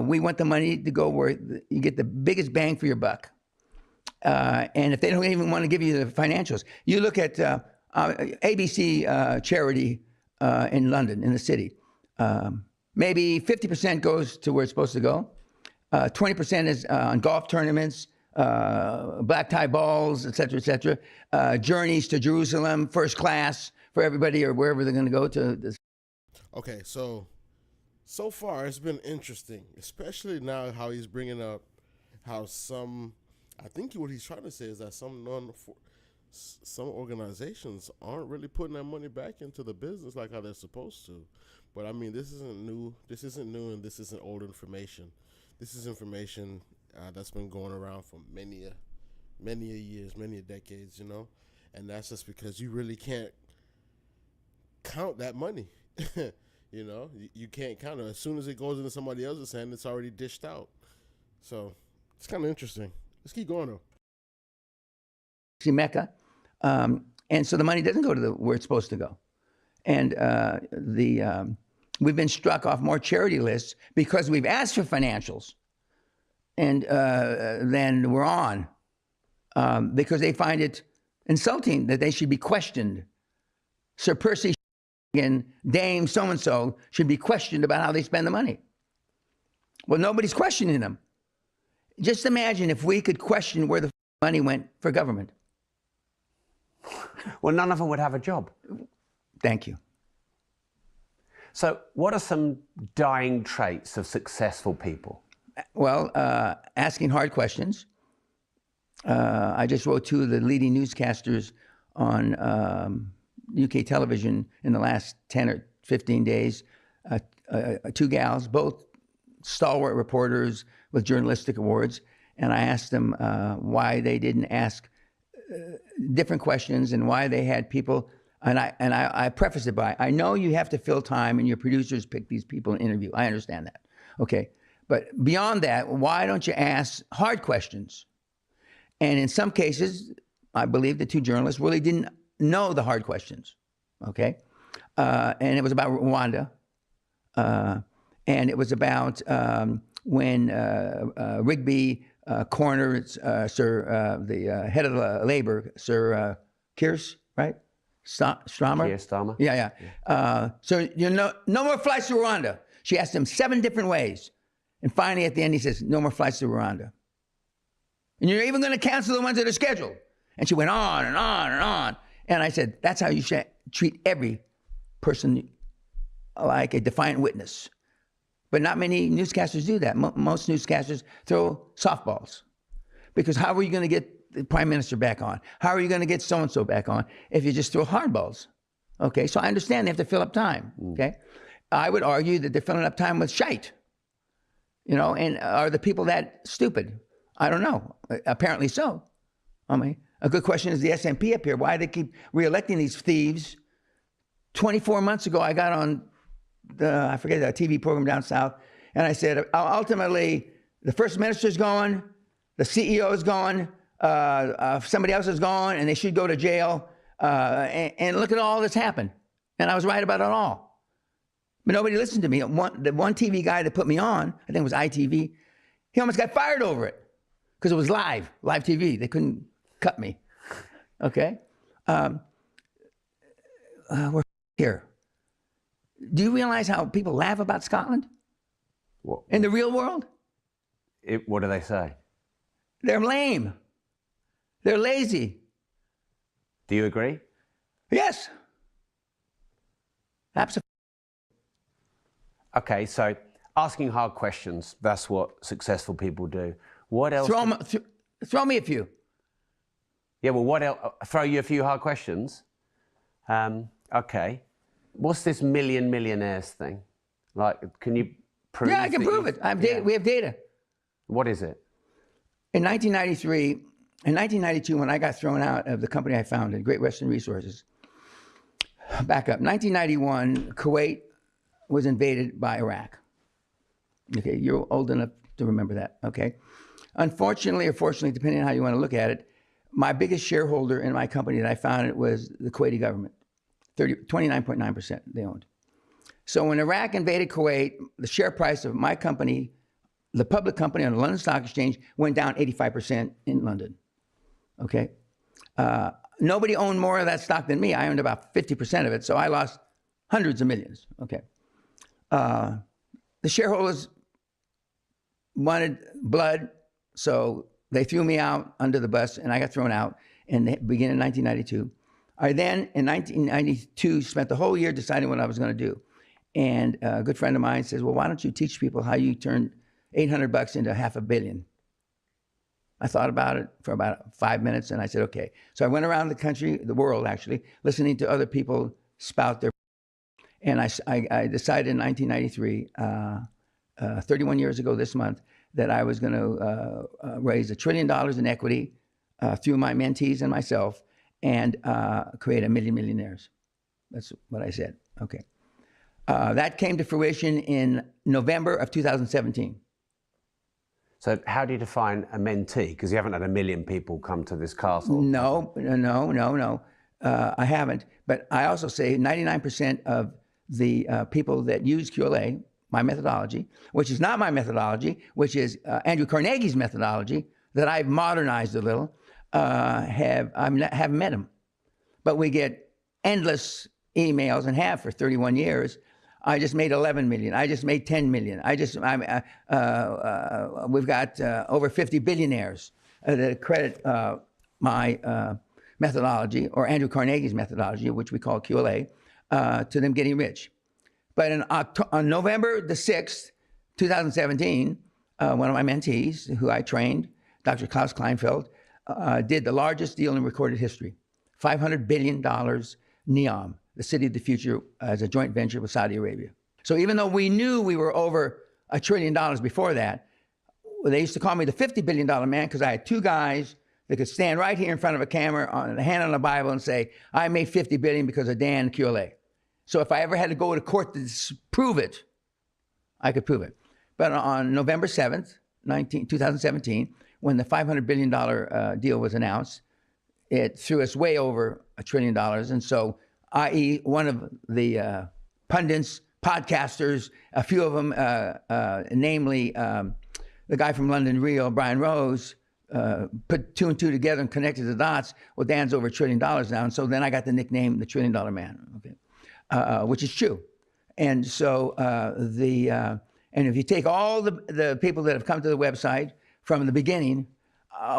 we want the money to go where you get the biggest bang for your buck. And if they don't even want to give you the financials, you look at ABC charity in London, in the city. Maybe 50% goes to where it's supposed to go. 20% is on golf tournaments, black tie balls, et cetera, journeys to Jerusalem, first class for everybody or wherever they're going to go to. This. Okay, so far it's been interesting, especially now how he's bringing up how I think what he's trying to say is that some organizations aren't really putting that money back into the business like how they're supposed to. But I mean, this isn't new, and this isn't old information. This is information that's been going around for many years, many decades, you know? And that's just because you really can't count that money. You know, you can't count it. As soon as it goes into somebody else's hand, it's already dished out. So it's kind of interesting. Let's keep going, though. See Mecca. And so the money doesn't go to where it's supposed to go. And we've been struck off more charity lists because we've asked for financials. And then we're on because they find it insulting that they should be questioned. Sir Percy and Dame so-and-so should be questioned about how they spend the money. Well, nobody's questioning them. Just imagine if we could question where the money went for government. Well, none of them would have a job. Thank you. So what are some dying traits of successful people? Well, asking hard questions. I just wrote 2 of the leading newscasters on UK television in the last 10 or 15 days. 2 gals, both stalwart reporters with journalistic awards. And I asked them why they didn't ask different questions and why they had people. And I preface it by, I know you have to fill time and your producers pick these people and interview. I understand that. Okay. But beyond that, why don't you ask hard questions? And in some cases, I believe the 2 journalists really didn't know the hard questions. Okay. And it was about Rwanda. And it was about when Rigby cornered the head of the labor, Sir Keir, right? Starmer? Keir Starmer. Yeah. So no more flights to Rwanda. She asked him 7 different ways. And finally, at the end, he says, no more flights to Rwanda. And you're even going to cancel the ones that are scheduled. And she went on and on and on. And I said, that's how you should treat every person like a defiant witness. But not many newscasters do that. Most newscasters throw softballs. Because how are you going to get the prime minister back on? How are you going to get so-and-so back on if you just throw hardballs? Okay, so I understand they have to fill up time. Okay, I would argue that they're filling up time with shite. You know, and are the people that stupid? I don't know. Apparently so. I mean, a good question is the SNP up here. Why do they keep reelecting these thieves? 24 months ago, I got on I forget the TV program down south, and I said, ultimately, the first minister's gone, the CEO is gone, somebody else is gone, and they should go to jail. And look at all that's happened. And I was right about it all. But nobody listened to me. The one TV guy that put me on, I think it was ITV, he almost got fired over it because it was live TV. They couldn't cut me. Okay? We're here. Do you realize how people laugh about Scotland? What? In the real world? What do they say? They're lame. They're lazy. Do you agree? Yes. Absolutely. Okay, so asking hard questions, that's what successful people do. What else? Throw me a few. Yeah, well, what else? Throw you a few hard questions? Okay. What's this millionaires thing? Like, can you prove? Yeah, I can prove it. We have data. What is it? In 1993, in 1992, when I got thrown out of the company I founded, Great Western Resources, back up, 1991, Kuwait was invaded by Iraq. Okay, you're old enough to remember that, okay? Unfortunately or fortunately, depending on how you want to look at it, my biggest shareholder in my company that I founded was the Kuwaiti government. 29.9% they owned. So when Iraq invaded Kuwait, the share price of my company, the public company on the London Stock Exchange, went down 85% in London, okay? Nobody owned more of that stock than me. I owned about 50% of it, so I lost hundreds of millions, okay? The shareholders wanted blood, so they threw me out under the bus, and I got thrown out in the beginning of 1992. I then, in 1992, spent the whole year deciding what I was going to do. And a good friend of mine says, well, why don't you teach people how you turn $800 into $500 million? I thought about it for about 5 minutes, and I said, okay. So I went around the country, the world actually, listening to other people spout their. And I decided in 1993, 31 years ago this month, that I was going to raise $1 trillion in equity through my mentees and myself, and create 1 million millionaires. That's what I said. Okay. That came to fruition in November of 2017. So how do you define a mentee? Because you haven't had 1 million people come to this castle. No. I haven't. But I also say 99% of the people that use QLA, my methodology, which is not my methodology, which is Andrew Carnegie's methodology that I've modernized a little, haven't met him. But we get endless emails, and have for 31 years. I just made 11 million. I just made 10 million. We've got over 50 billionaires that credit my methodology, or Andrew Carnegie's methodology, which we call QLA, to them getting rich. But on November the 6th, 2017, one of my mentees, who I trained, Dr. Klaus Kleinfeld, did the largest deal in recorded history. $500 billion NEOM, the city of the future, as a joint venture with Saudi Arabia. So even though we knew we were over $1 trillion before that, they used to call me the $50 billion man, because I had two guys that could stand right here in front of a camera, on a hand on the Bible, and say, I made 50 billion because of Dan QLA. So if I ever had to go to court to prove it, I could prove it. But on November 7th, 2017, when the $500 billion deal was announced, it threw us way over $1 trillion. And so, i.e., one of the pundits, podcasters, a few of them, namely the guy from London Real, Brian Rose, put two and two together and connected the dots. Well, Dan's over $1 trillion now. And so then I got the nickname, the $1 trillion man, okay, which is true. And so and if you take all the people that have come to the website from the beginning,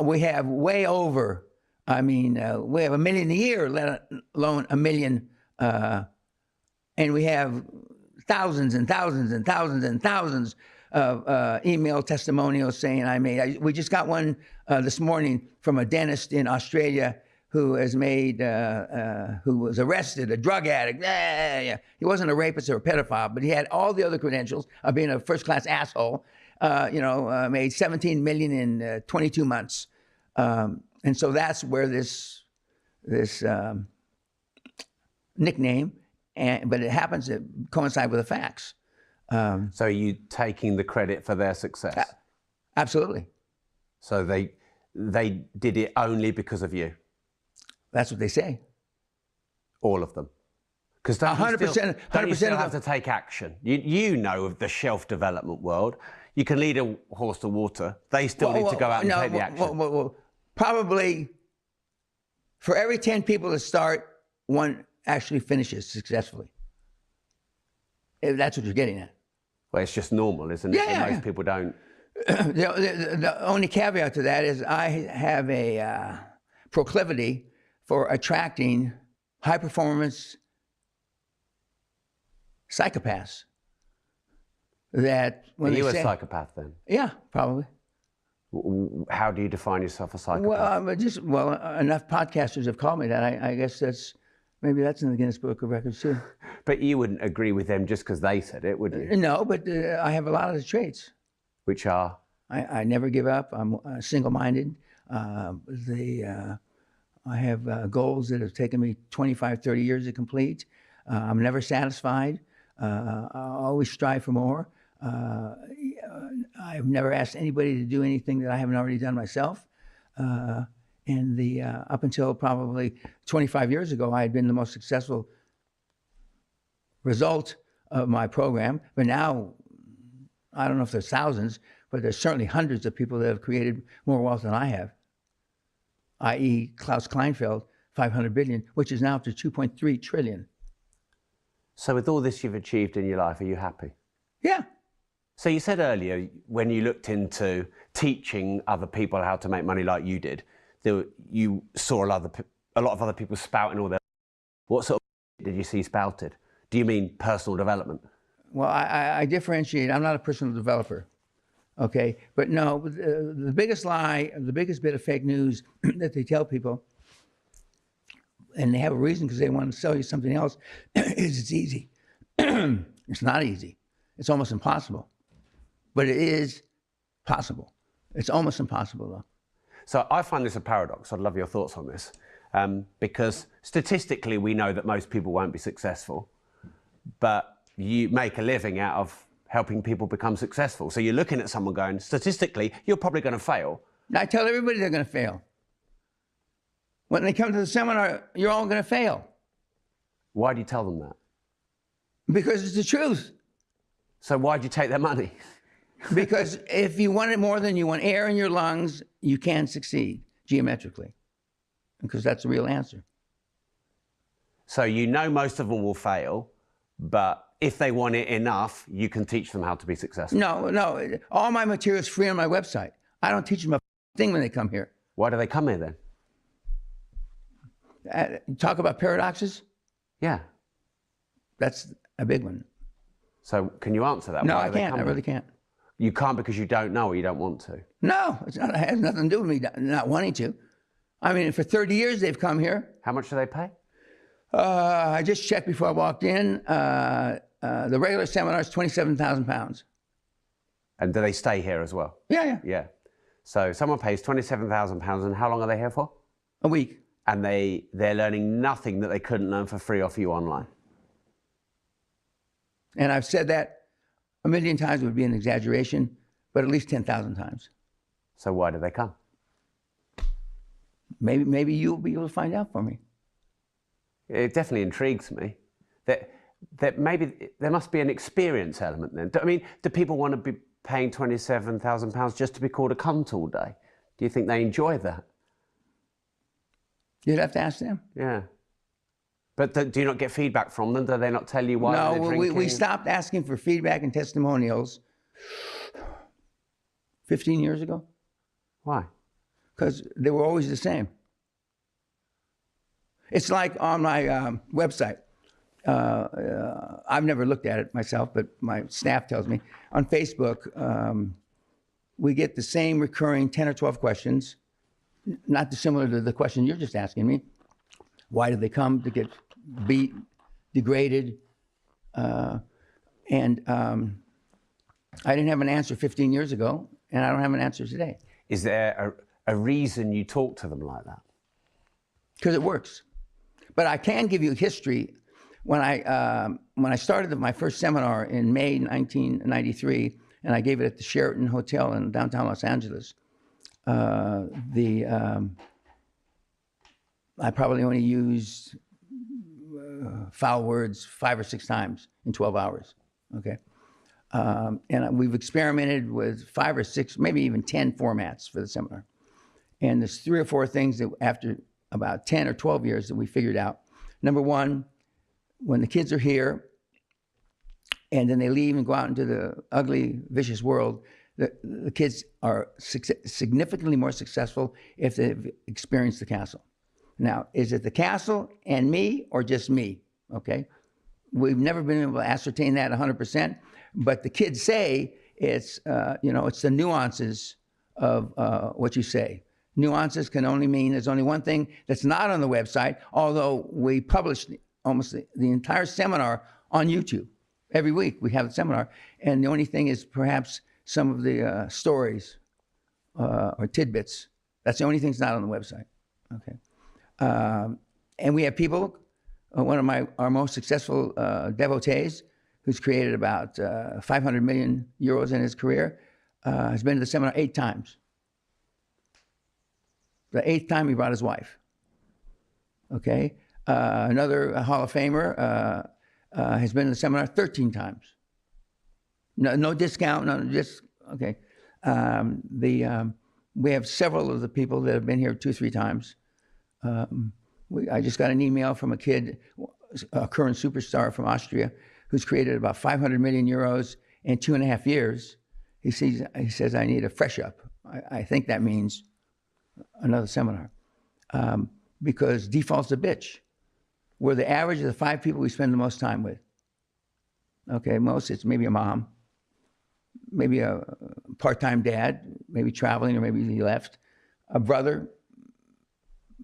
we have way over, we have 1 million a year, let alone 1 million, and we have thousands and thousands and thousands and thousands of email testimonials saying we just got one this morning from a dentist in Australia who has who was arrested, a drug addict. He wasn't a rapist or a pedophile, but he had all the other credentials of being a first-class asshole. Made 17 million in 22 months. And so that's where this nickname, but it happens to coincide with the facts. So are you taking the credit for their success? Absolutely. So they did it only because of you? That's what they say. All of them? Because 100%. 100% you still have to take action. You know of the shelf development world. You can lead a horse to water. They still need to go out and take the action. Probably for every 10 people that start, one actually finishes successfully. If that's what you're getting at. Well, it's just normal, isn't it? Yeah. Most people don't. The only caveat to that is I have a proclivity for attracting high performance psychopaths that when Are they you say, a psychopath then? yeah, probably. How do you define yourself a psychopath? Well, enough podcasters have called me that. I guess maybe that's in the Guinness Book of Records too. But you wouldn't agree with them just because they said it, would you? No, but I have a lot of the traits. Which are? I never give up. I'm single-minded. I have goals that have taken me 25, 30 years to complete. I'm never satisfied. I always strive for more. I've never asked anybody to do anything that I haven't already done myself. And up until probably 25 years ago, I had been the most successful result of my program. But now, I don't know if there's thousands, but there's certainly hundreds of people that have created more wealth than I have, i.e. Klaus Kleinfeld, 500 billion, which is now up to 2.3 trillion. So with all this you've achieved in your life, are you happy? Yeah. So you said earlier, when you looked into teaching other people how to make money like you did, you saw a lot of other people spouting all their... What sort of did you see spouted? Do you mean personal development? Well, I differentiate. I'm not a personal developer, okay? But no, the biggest lie, the biggest bit of fake news that they tell people, and they have a reason because they want to sell you something else, is it's easy. It's not easy. It's almost impossible. But it is possible. It's almost impossible, though. So I find this a paradox. I'd love your thoughts on this. Because statistically, we know that most people won't be successful, but you make a living out of helping people become successful. So you're looking at someone going, statistically, you're probably going to fail. I tell everybody they're going to fail. When they come to the seminar, you're all going to fail. Why do you tell them that? Because it's the truth. So why do you take their money? Because if you want it more than you want air in your lungs, you can succeed geometrically. Because that's the real answer. So you know most of them will fail, but if they want it enough, you can teach them how to be successful. No. All my material is free on my website. I don't teach them a thing when they come here. Why do they come here then? Talk about paradoxes? Yeah. That's a big one. So can you answer that? No, Why I do they can't. come I here? really can't. You can't because you don't know or you don't want to? No, it has nothing to do with me not wanting to. I mean, for 30 years they've come here. How much do they pay? I just checked before I walked in. The regular seminar is 27,000 pounds. And do they stay here as well? Yeah. Yeah. So someone pays £27,000 and how long are they here for? A week. And they're learning nothing that they couldn't learn for free off you online. And I've said that a million times would be an exaggeration, but at least 10,000 times. So why do they come? Maybe you'll be able to find out for me. It definitely intrigues me. That maybe there must be an experience element then. I mean, do people want to be paying £27,000 just to be called a cunt all day? Do you think they enjoy that? You'd have to ask them. Yeah. But do you not get feedback from them? Do they not tell you why they're No, drinking? we stopped asking for feedback and testimonials 15 years ago. Why? Because they were always the same. It's like on my website. I've never looked at it myself, but my staff tells me. On Facebook, we get the same recurring 10 or 12 questions, not dissimilar to the question you're just asking me. Why did they come? To get beat, degraded? I didn't have an answer 15 years ago, and I don't have an answer today. Is there a reason you talk to them like that? Because it works. But I can give you history. When I started my first seminar in May 1993, and I gave it at the Sheraton Hotel in downtown Los Angeles, I probably only used foul words 5 or 6 times in 12 hours, okay? And we've experimented with 5 or 6, maybe even 10 formats for the seminar. And there's 3 or 4 things that after about 10 or 12 years that we figured out. Number one, when the kids are here and then they leave and go out into the ugly, vicious world, the kids are significantly more successful if they've experienced the castle. Now, is it the castle and me or just me? Okay. We've never been able to ascertain that 100%, but the kids say it's, it's the nuances of what you say. Nuances can only mean there's only one thing that's not on the website, although we publish almost the entire seminar on YouTube. Every week we have a seminar, and the only thing is perhaps some of the stories or tidbits. That's the only thing that's not on the website. Okay. And we have people, one of our most successful devotees, who's created about 500 million euros in his career, has been to the seminar 8 times. The 8th time he brought his wife. Okay. Another Hall of Famer has been to the seminar 13 times. No discount, no, just, okay. We have several of the people that have been here 2 or 3 times. I just got an email from a kid, a current superstar from Austria, who's created about 500 million euros in 2.5 years. He says, I need a fresh up. I think that means another seminar. Because default's a bitch. We're the average of the 5 people we spend the most time with. Okay, most, it's maybe a mom, maybe a part-time dad, maybe traveling or maybe he left, a brother,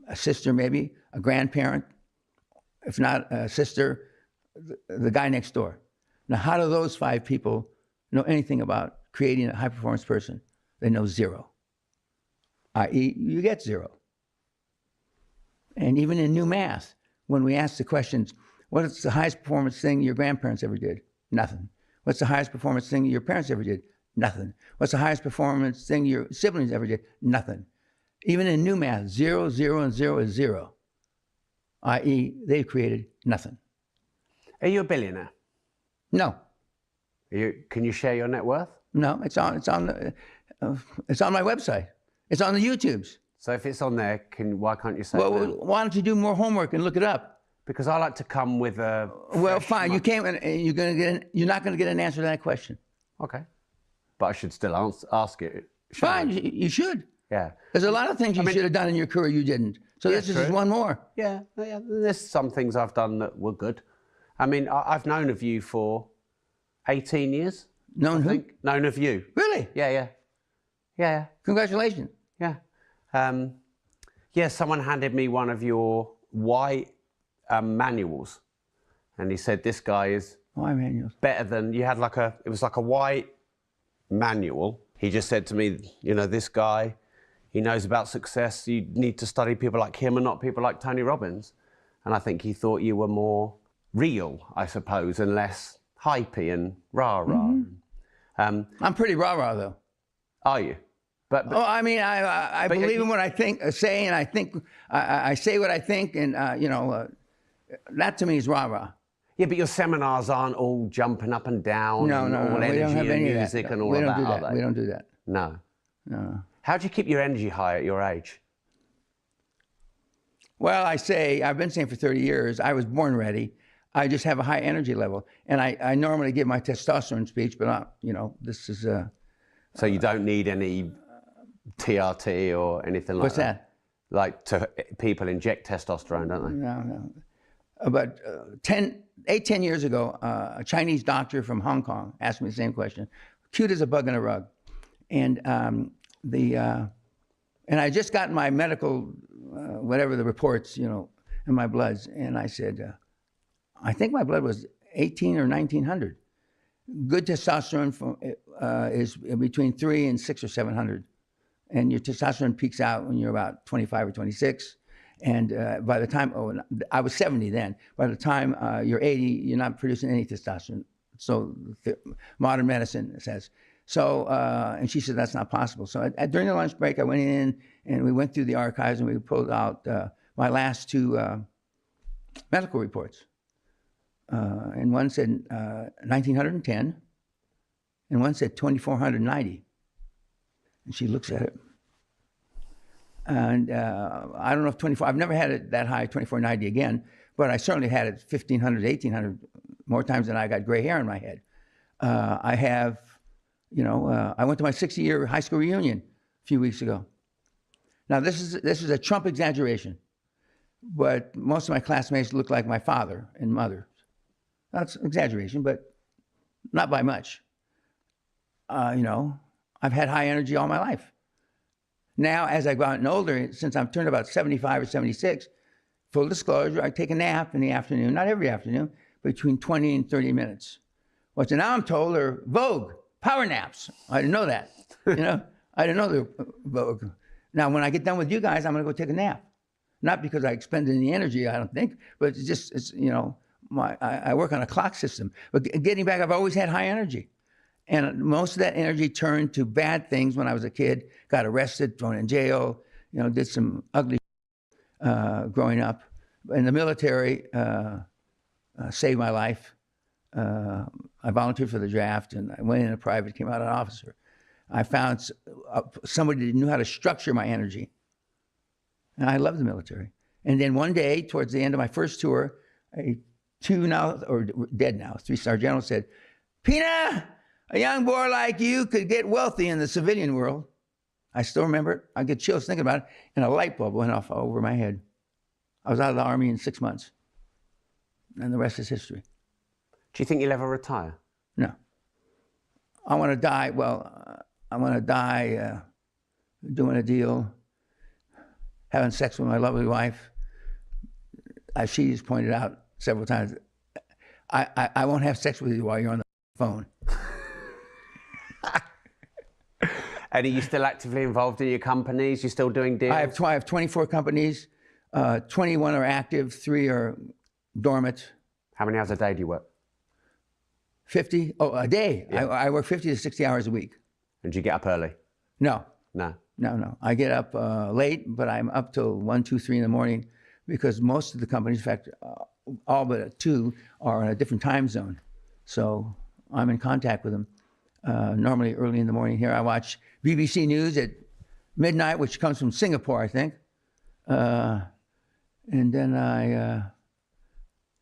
a sister maybe, a grandparent, if not a sister, the guy next door. Now, how do those 5 people know anything about creating a high-performance person? They know 0, i.e. you get 0. And even in new math, when we ask the questions, what's the highest performance thing your grandparents ever did? Nothing. What's the highest performance thing your parents ever did? Nothing. What's the highest performance thing your siblings ever did? Nothing. Even in new math, 0, 0, and 0 is 0, i.e. they've created nothing. Are you a billionaire? No. Can you share your net worth? No, it's on my website. It's on the YouTubes. So if it's on there, why can't you say it now? Why don't you do more homework and look it up? Because I like to come with a... Well, fine. You can't. You're not going to get an answer to that question. Okay. But I should still ask it. Fine. You should. Yeah. There's a lot of things you should have done in your career you didn't. So this is just one more. Yeah. There's some things I've done that were good. I mean, I've known of you for 18 years. Known who? Known of you. Really? Yeah. Congratulations. Yeah. Someone handed me one of your white manuals, and he said this guy is better than you had. It was like a white manual. He just said to me, this guy, he knows about success. You need to study people like him and not people like Tony Robbins. And I think he thought you were more real, I suppose, and less hypey and rah-rah. Mm-hmm. I'm pretty rah-rah, though. Are you? But I believe in what I say, and I think I say what I think, and that to me is rah-rah. Yeah, but your seminars aren't all jumping up and down, no, all energy and music and all of that, are they? We don't do that. No. How do you keep your energy high at your age? Well, I've been saying for 30 years, I was born ready. I just have a high energy level, and I normally give my testosterone speech, but this is. So you don't need any TRT or anything like that? What's that? Like people inject testosterone, don't they? No. But 10 years ago, a Chinese doctor from Hong Kong asked me the same question. Cute as a bug in a rug. And and I just got my medical, whatever the reports, in my bloods. And I said, I think my blood was 18 or 1900. Good testosterone is between 300 and 600 or 700. And your testosterone peaks out when you're about 25 or 26. And by the time, I was 70 then. By the time you're 80, you're not producing any testosterone. So modern medicine says. So, and she said, that's not possible. So during the lunch break, I went in and we went through the archives and we pulled out my last 2 medical reports. And one said 1910 and one said 2490. And she looks at it. And I don't know if I've never had it that high, 2490 again, but I certainly had it 1500, 1800 more times than I got gray hair in my head. I have, I went to my 60-year high school reunion a few weeks ago. Now, this is a Trump exaggeration, but most of my classmates look like my father and mother. That's exaggeration, but not by much. You know, I've had high energy all my life. Now, as I've gotten older, since I'm turned about 75 or 76, full disclosure, I take a nap in the afternoon, not every afternoon, between 20 and 30 minutes. Well, so now I'm told they're vogue, power naps. I didn't know that. You know, I didn't know they're vogue. Now, when I get done with you guys, I'm going to go take a nap. Not because I expended any energy, I don't think, but it's just, it's, you know, I work on a clock system. But getting back, I've always had high energy. And most of that energy turned to bad things when I was a kid, got arrested, thrown in jail, you know, did some ugly growing up. In the military, saved my life. I volunteered for the draft, and I went in a private, came out an officer. I found somebody that knew how to structure my energy. And I love the military. And then one day, towards the end of my first tour, three-star general said, "Pena, a young boy like you could get wealthy in the civilian world." I still remember it. I get chills thinking about it. And a light bulb went off over my head. I was out of the Army in 6 months. And the rest is history. Do you think you'll ever retire? No. I want to die, well, I want to die doing a deal, having sex with my lovely wife. As she's pointed out several times, I won't have sex with you while you're on the phone. And are you still actively involved in your companies? You're still doing deals? I have 24 companies. 21 are active, 3 are dormant. How many hours a day do you work? 50? Oh, a day. Yeah. I work 50 to 60 hours a week. And do you get up early? No. No. No. I get up late, but I'm up till 1, 2, 3 in the morning because most of the companies, in fact, all but 2 are in a different time zone. So I'm in contact with them. Normally early in the morning here. I watch BBC News at midnight, which comes from Singapore, I think. And then I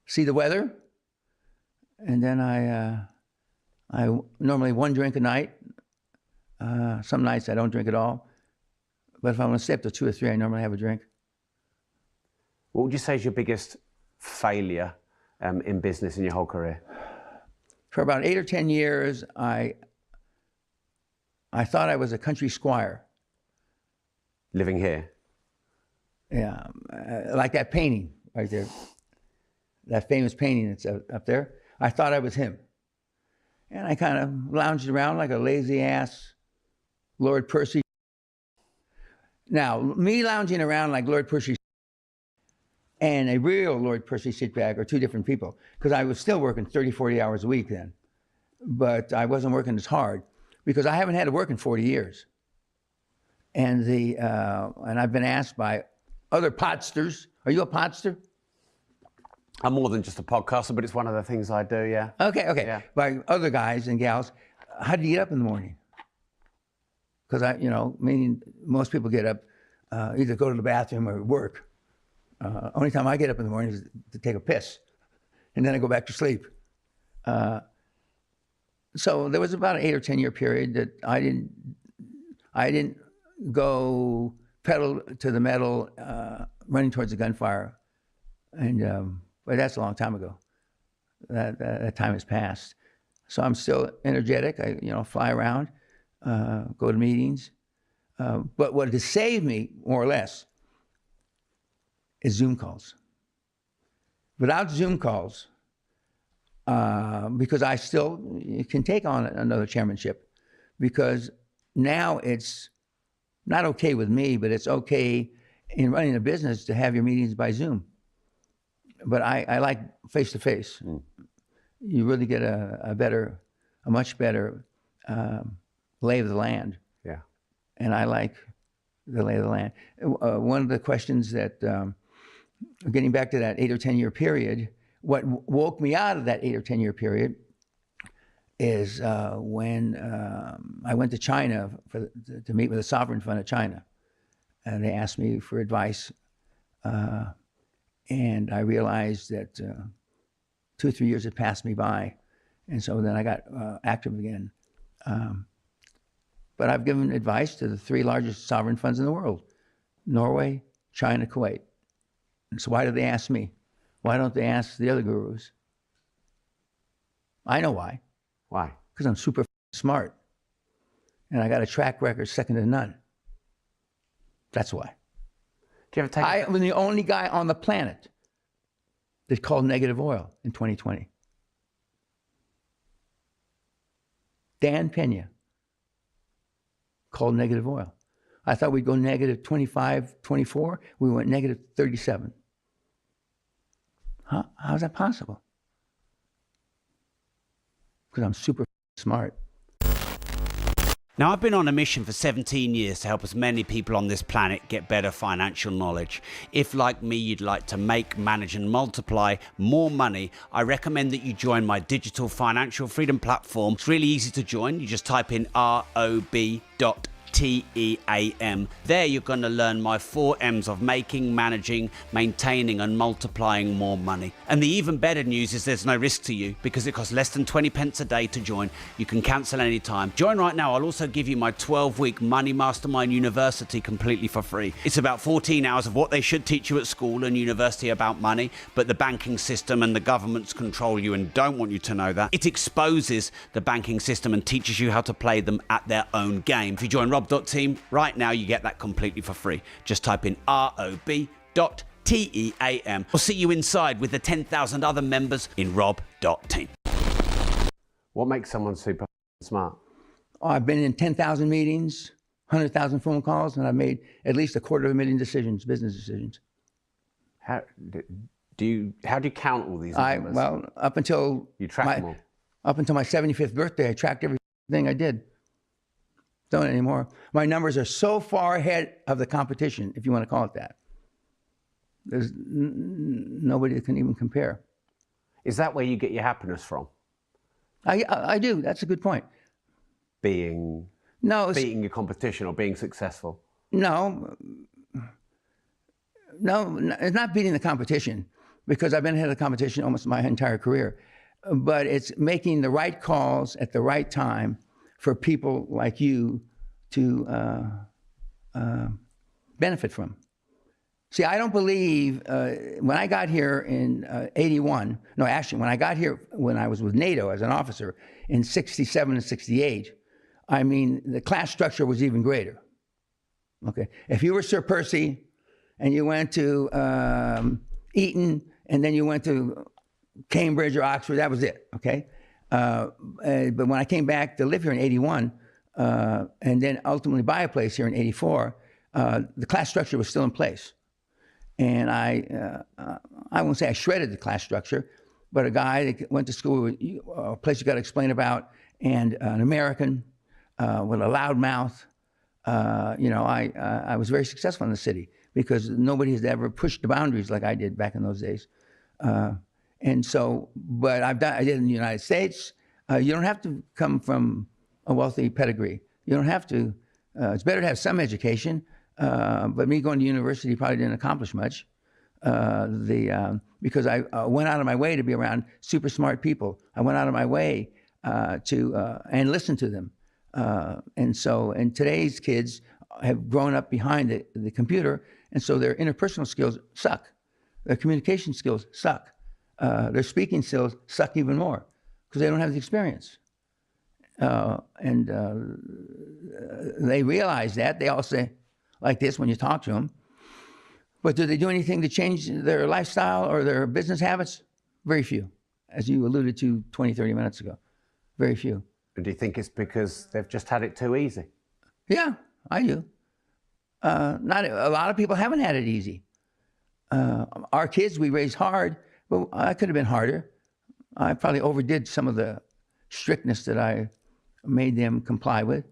see the weather. And then I normally 1 drink a night. Some nights I don't drink at all. But if I want to stay up to 2 or 3, I normally have a drink. What would you say is your biggest failure in business in your whole career? For about 8 or 10 years, I thought I was a country squire. Living here? Yeah, like that painting right there. That famous painting that's up there. I thought I was him. And I kind of lounged around like a lazy ass Lord Percy. Now, me lounging around like Lord Percy and a real Lord Percy shitbag are 2 different people, because I was still working 30, 40 hours a week then. But I wasn't working as hard because I haven't had to work in 40 years. And I've been asked by other podsters. Are you a podster? I'm more than just a podcaster, but it's one of the things I do, yeah. Okay. Yeah. By other guys and gals, how do you get up in the morning? Because meaning most people get up, either go to the bathroom or work. Only time I get up in the morning is to take a piss, and then I go back to sleep. So there was about an 8 or 10 year period that I didn't go pedal to the metal, running towards the gunfire, and but that's a long time ago. That time has passed. So I'm still energetic. I fly around, go to meetings. But what has saved me, more or less, is Zoom calls. Without Zoom calls, because I still can take on another chairmanship, because now it's not okay with me, but it's okay in running a business to have your meetings by Zoom. But I like face-to-face. You really get a much better lay of the land. Yeah. And I like the lay of the land. One of the questions that, getting back to that 8 or 10 year period, what woke me out of that 8 or 10 year period is when I went to China to meet with the Sovereign Fund of China. And they asked me for advice. And I realized that 2 or 3 years had passed me by. And so then I got active again. But I've given advice to the 3 largest sovereign funds in the world: Norway, China, Kuwait. And so why do they ask me? Why don't they ask the other gurus? I know why. Why? Because I'm super smart. And I got a track record second to none. That's why. Do you ever take? I was the only guy on the planet that called negative oil in 2020. Dan Pena called negative oil. I thought we'd go negative 25, 24. We went negative 37. How's that possible? Because I'm super smart. Now, I've been on a mission for 17 years to help as many people on this planet get better financial knowledge. If, like me, you'd like to make, manage, and multiply more money, I recommend that you join my digital financial freedom platform. It's really easy to join. You just type in rob.team. There you're going to learn my 4 M's of making, managing, maintaining and multiplying more money. And the even better news is there's no risk to you because it costs less than 20 pence a day to join. You can cancel anytime. Join right now. I'll also give you my 12-week Money Mastermind University completely for free. It's about 14 hours of what they should teach you at school and university about money, but the banking system and the governments control you and don't want you to know that. It exposes the banking system and teaches you how to play them at their own game. If you join rob.team right now, you get that completely for free. Just type in rob.team. We'll see you inside with the 10,000 other members in rob.team. What makes someone super smart? Oh, I've been in 10,000 meetings, 100,000 phone calls, and I've made at least 250,000 decisions, business decisions. How do you count all these numbers? Well, up until you track them all. Up until my 75th birthday, I tracked everything I did. Don't anymore. My numbers are so far ahead of the competition, if you want to call it that. There's nobody that can even compare. Is that where you get your happiness from? I do. That's a good point. Beating your competition or being successful? No, it's not beating the competition because I've been ahead of the competition almost my entire career. But it's making the right calls at the right time for people like you to benefit from. See, I don't believe, when I got here in 81, no, actually, when I got here, when I was with NATO as an officer in 67 and 68, I mean, the class structure was even greater. Okay, if you were Sir Percy and you went to Eton and then you went to Cambridge or Oxford, that was it, okay? But when I came back to live here in 81, and then ultimately buy a place here in 84, the class structure was still in place. And I won't say I shredded the class structure, but a guy that went to school, a place you got to explain about, and an American with a loud mouth, I was very successful in the city because nobody has ever pushed the boundaries like I did back in those days. And so, but I did in the United States. You don't have to come from a wealthy pedigree. You don't have to. It's better to have some education. But me going to university probably didn't accomplish much. Because I went out of my way to be around super smart people. I went out of my way and listen to them. And today's kids have grown up behind the computer, and so their interpersonal skills suck. Their communication skills suck. Their speaking skills suck even more because they don't have the experience. They realize that. They all say like this when you talk to them. But do they do anything to change their lifestyle or their business habits? Very few, as you alluded to 20, 30 minutes ago. Very few. And do you think it's because they've just had it too easy? Yeah, I do. Not a lot of people haven't had it easy. Our kids, we raised hard, but I could have been harder. I probably overdid some of the strictness that I made them comply with.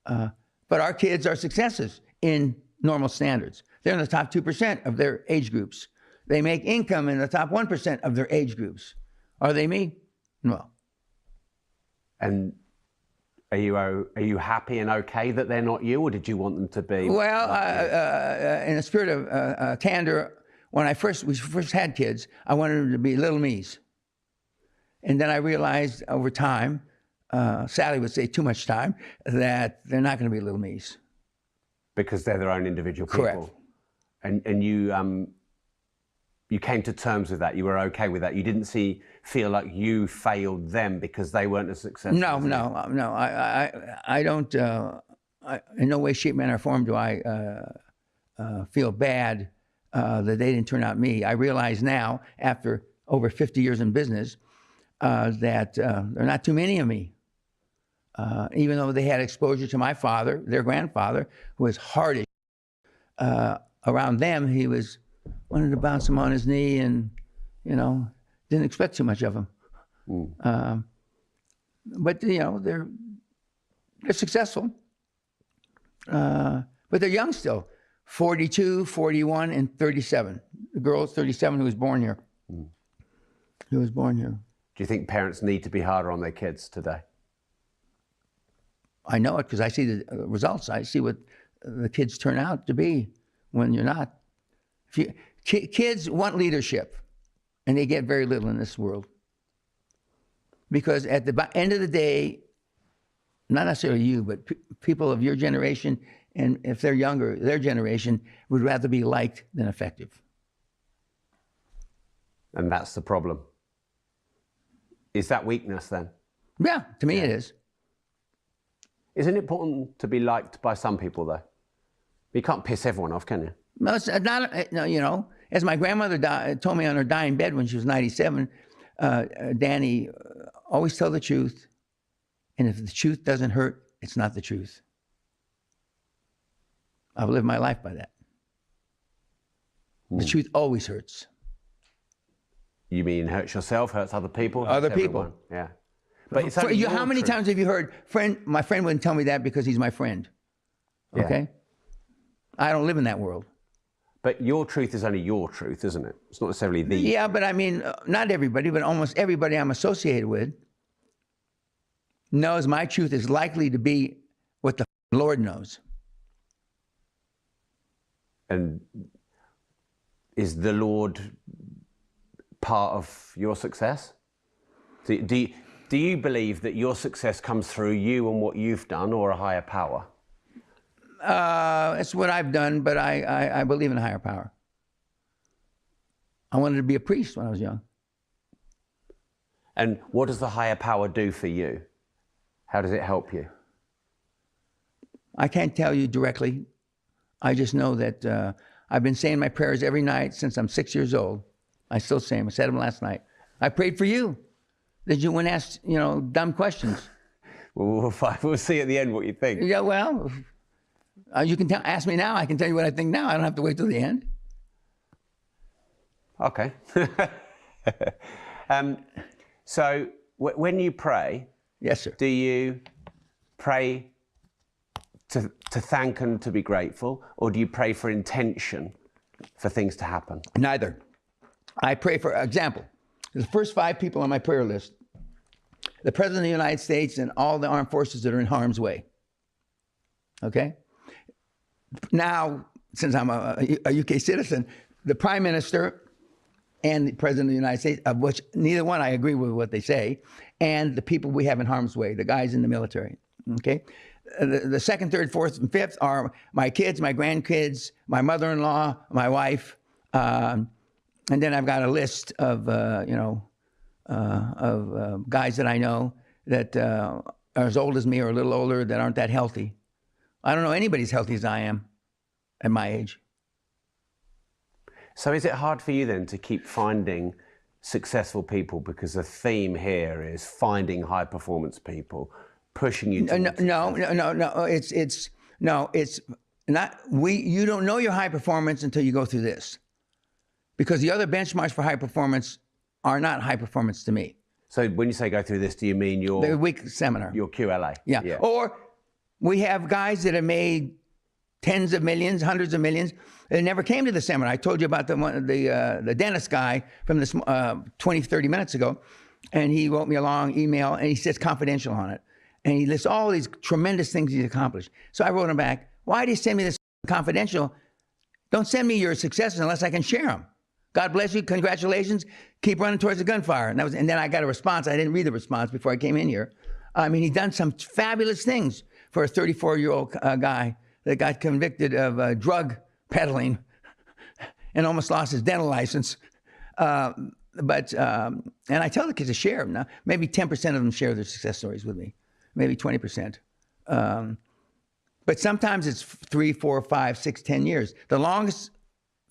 But our kids are successes in normal standards. They're in the top 2% of their age groups. They make income in the top 1% of their age groups. Are they me? No. And are you happy and okay that they're not you, or did you want them to be? Well, in the spirit of candor, when we first had kids, I wanted them to be little me's. And then I realized over time, Sally would say too much time, that they're not going to be little me's. Because they're their own individual people. Correct. And you, you came to terms with that. You were okay with that. You didn't feel like you failed them because they weren't as successful. No, as you. no. I don't. In no way, shape, manner, or form do I feel bad that they didn't turn out me. I realize now, after over 50 years in business, that there are not too many of me. Even though they had exposure to my father, their grandfather, who was hard as around them, he wanted to bounce him on his knee and, didn't expect too much of him. But, they're successful. But they're young still, 42, 41, and 37. The girl is 37 who was born here. Who was born here. Do you think parents need to be harder on their kids today? I know it because I see the results. I see what the kids turn out to be when you're not. Kids want leadership, and they get very little in this world. Because at the end of the day, not necessarily you, but people of your generation, and if they're younger, their generation would rather be liked than effective. And that's the problem. Is that weakness then? Yeah, to me it is. Isn't it important to be liked by some people, though? You can't piss everyone off, can you? No, it's not, no, as my grandmother told me on her dying bed when she was 97, Danny, always tell the truth. And if the truth doesn't hurt, it's not the truth. I've lived my life by that. The truth always hurts. You mean hurts yourself, hurts other people? Other hurts people. everyone. Yeah. But it's only how many times have you heard, my friend wouldn't tell me that because he's my friend? Okay? Yeah. I don't live in that world. But your truth is only your truth, isn't it? It's not necessarily the. Yeah, but I mean, not everybody, but almost everybody I'm associated with knows my truth is likely to be what the Lord knows. And is the Lord part of your success? Do you believe that your success comes through you and what you've done, or a higher power? It's what I've done, but I believe in a higher power. I wanted to be a priest when I was young. And what does the higher power do for you? How does it help you? I can't tell you directly. I just know that I've been saying my prayers every night since I'm 6 years old. I still say them. I said them last night. I prayed for you. That you wouldn't ask, dumb questions. Well, we'll see at the end what you think. Yeah, well, you can ask me now. I can tell you what I think now. I don't have to wait till the end. Okay. So when you pray, yes, sir. Do you pray to thank and to be grateful, or do you pray for intention for things to happen? Neither. I pray for example. The first 5 people on my prayer list: the President of the United States and all the armed forces that are in harm's way. Okay? Now, since I'm a UK citizen, the Prime Minister and the President of the United States, of which neither one I agree with what they say, and the people we have in harm's way, the guys in the military. Okay? The second, third, fourth, and fifth are my kids, my grandkids, my mother-in-law, my wife, and then I've got a list of, guys that I know that are as old as me or a little older that aren't that healthy. I don't know anybody as healthy as I am at my age. So is it hard for you then to keep finding successful people, because the theme here is finding high performance people, pushing you to No, it's not. You don't know your high performance until you go through this. Because the other benchmarks for high performance are not high performance to me. So when you say go through this, do you mean the week seminar? Your QLA? Yeah. Or we have guys that have made tens of millions, hundreds of millions. They never came to the seminar. I told you about the dentist guy from this 20, 30 minutes ago. And he wrote me a long email, and he says confidential on it. And he lists all these tremendous things he's accomplished. So I wrote him back, why do you send me this confidential? Don't send me your successes unless I can share them. God bless you, congratulations, keep running towards the gunfire. And then I got a response. I didn't read the response before I came in here. I mean, he's done some fabulous things for a 34-year-old guy that got convicted of drug peddling and almost lost his dental license And I tell the kids to share them now. Maybe 10% of them share their success stories with me, maybe 20%. But sometimes it's 3, 4, 5, 6, 10 years. The longest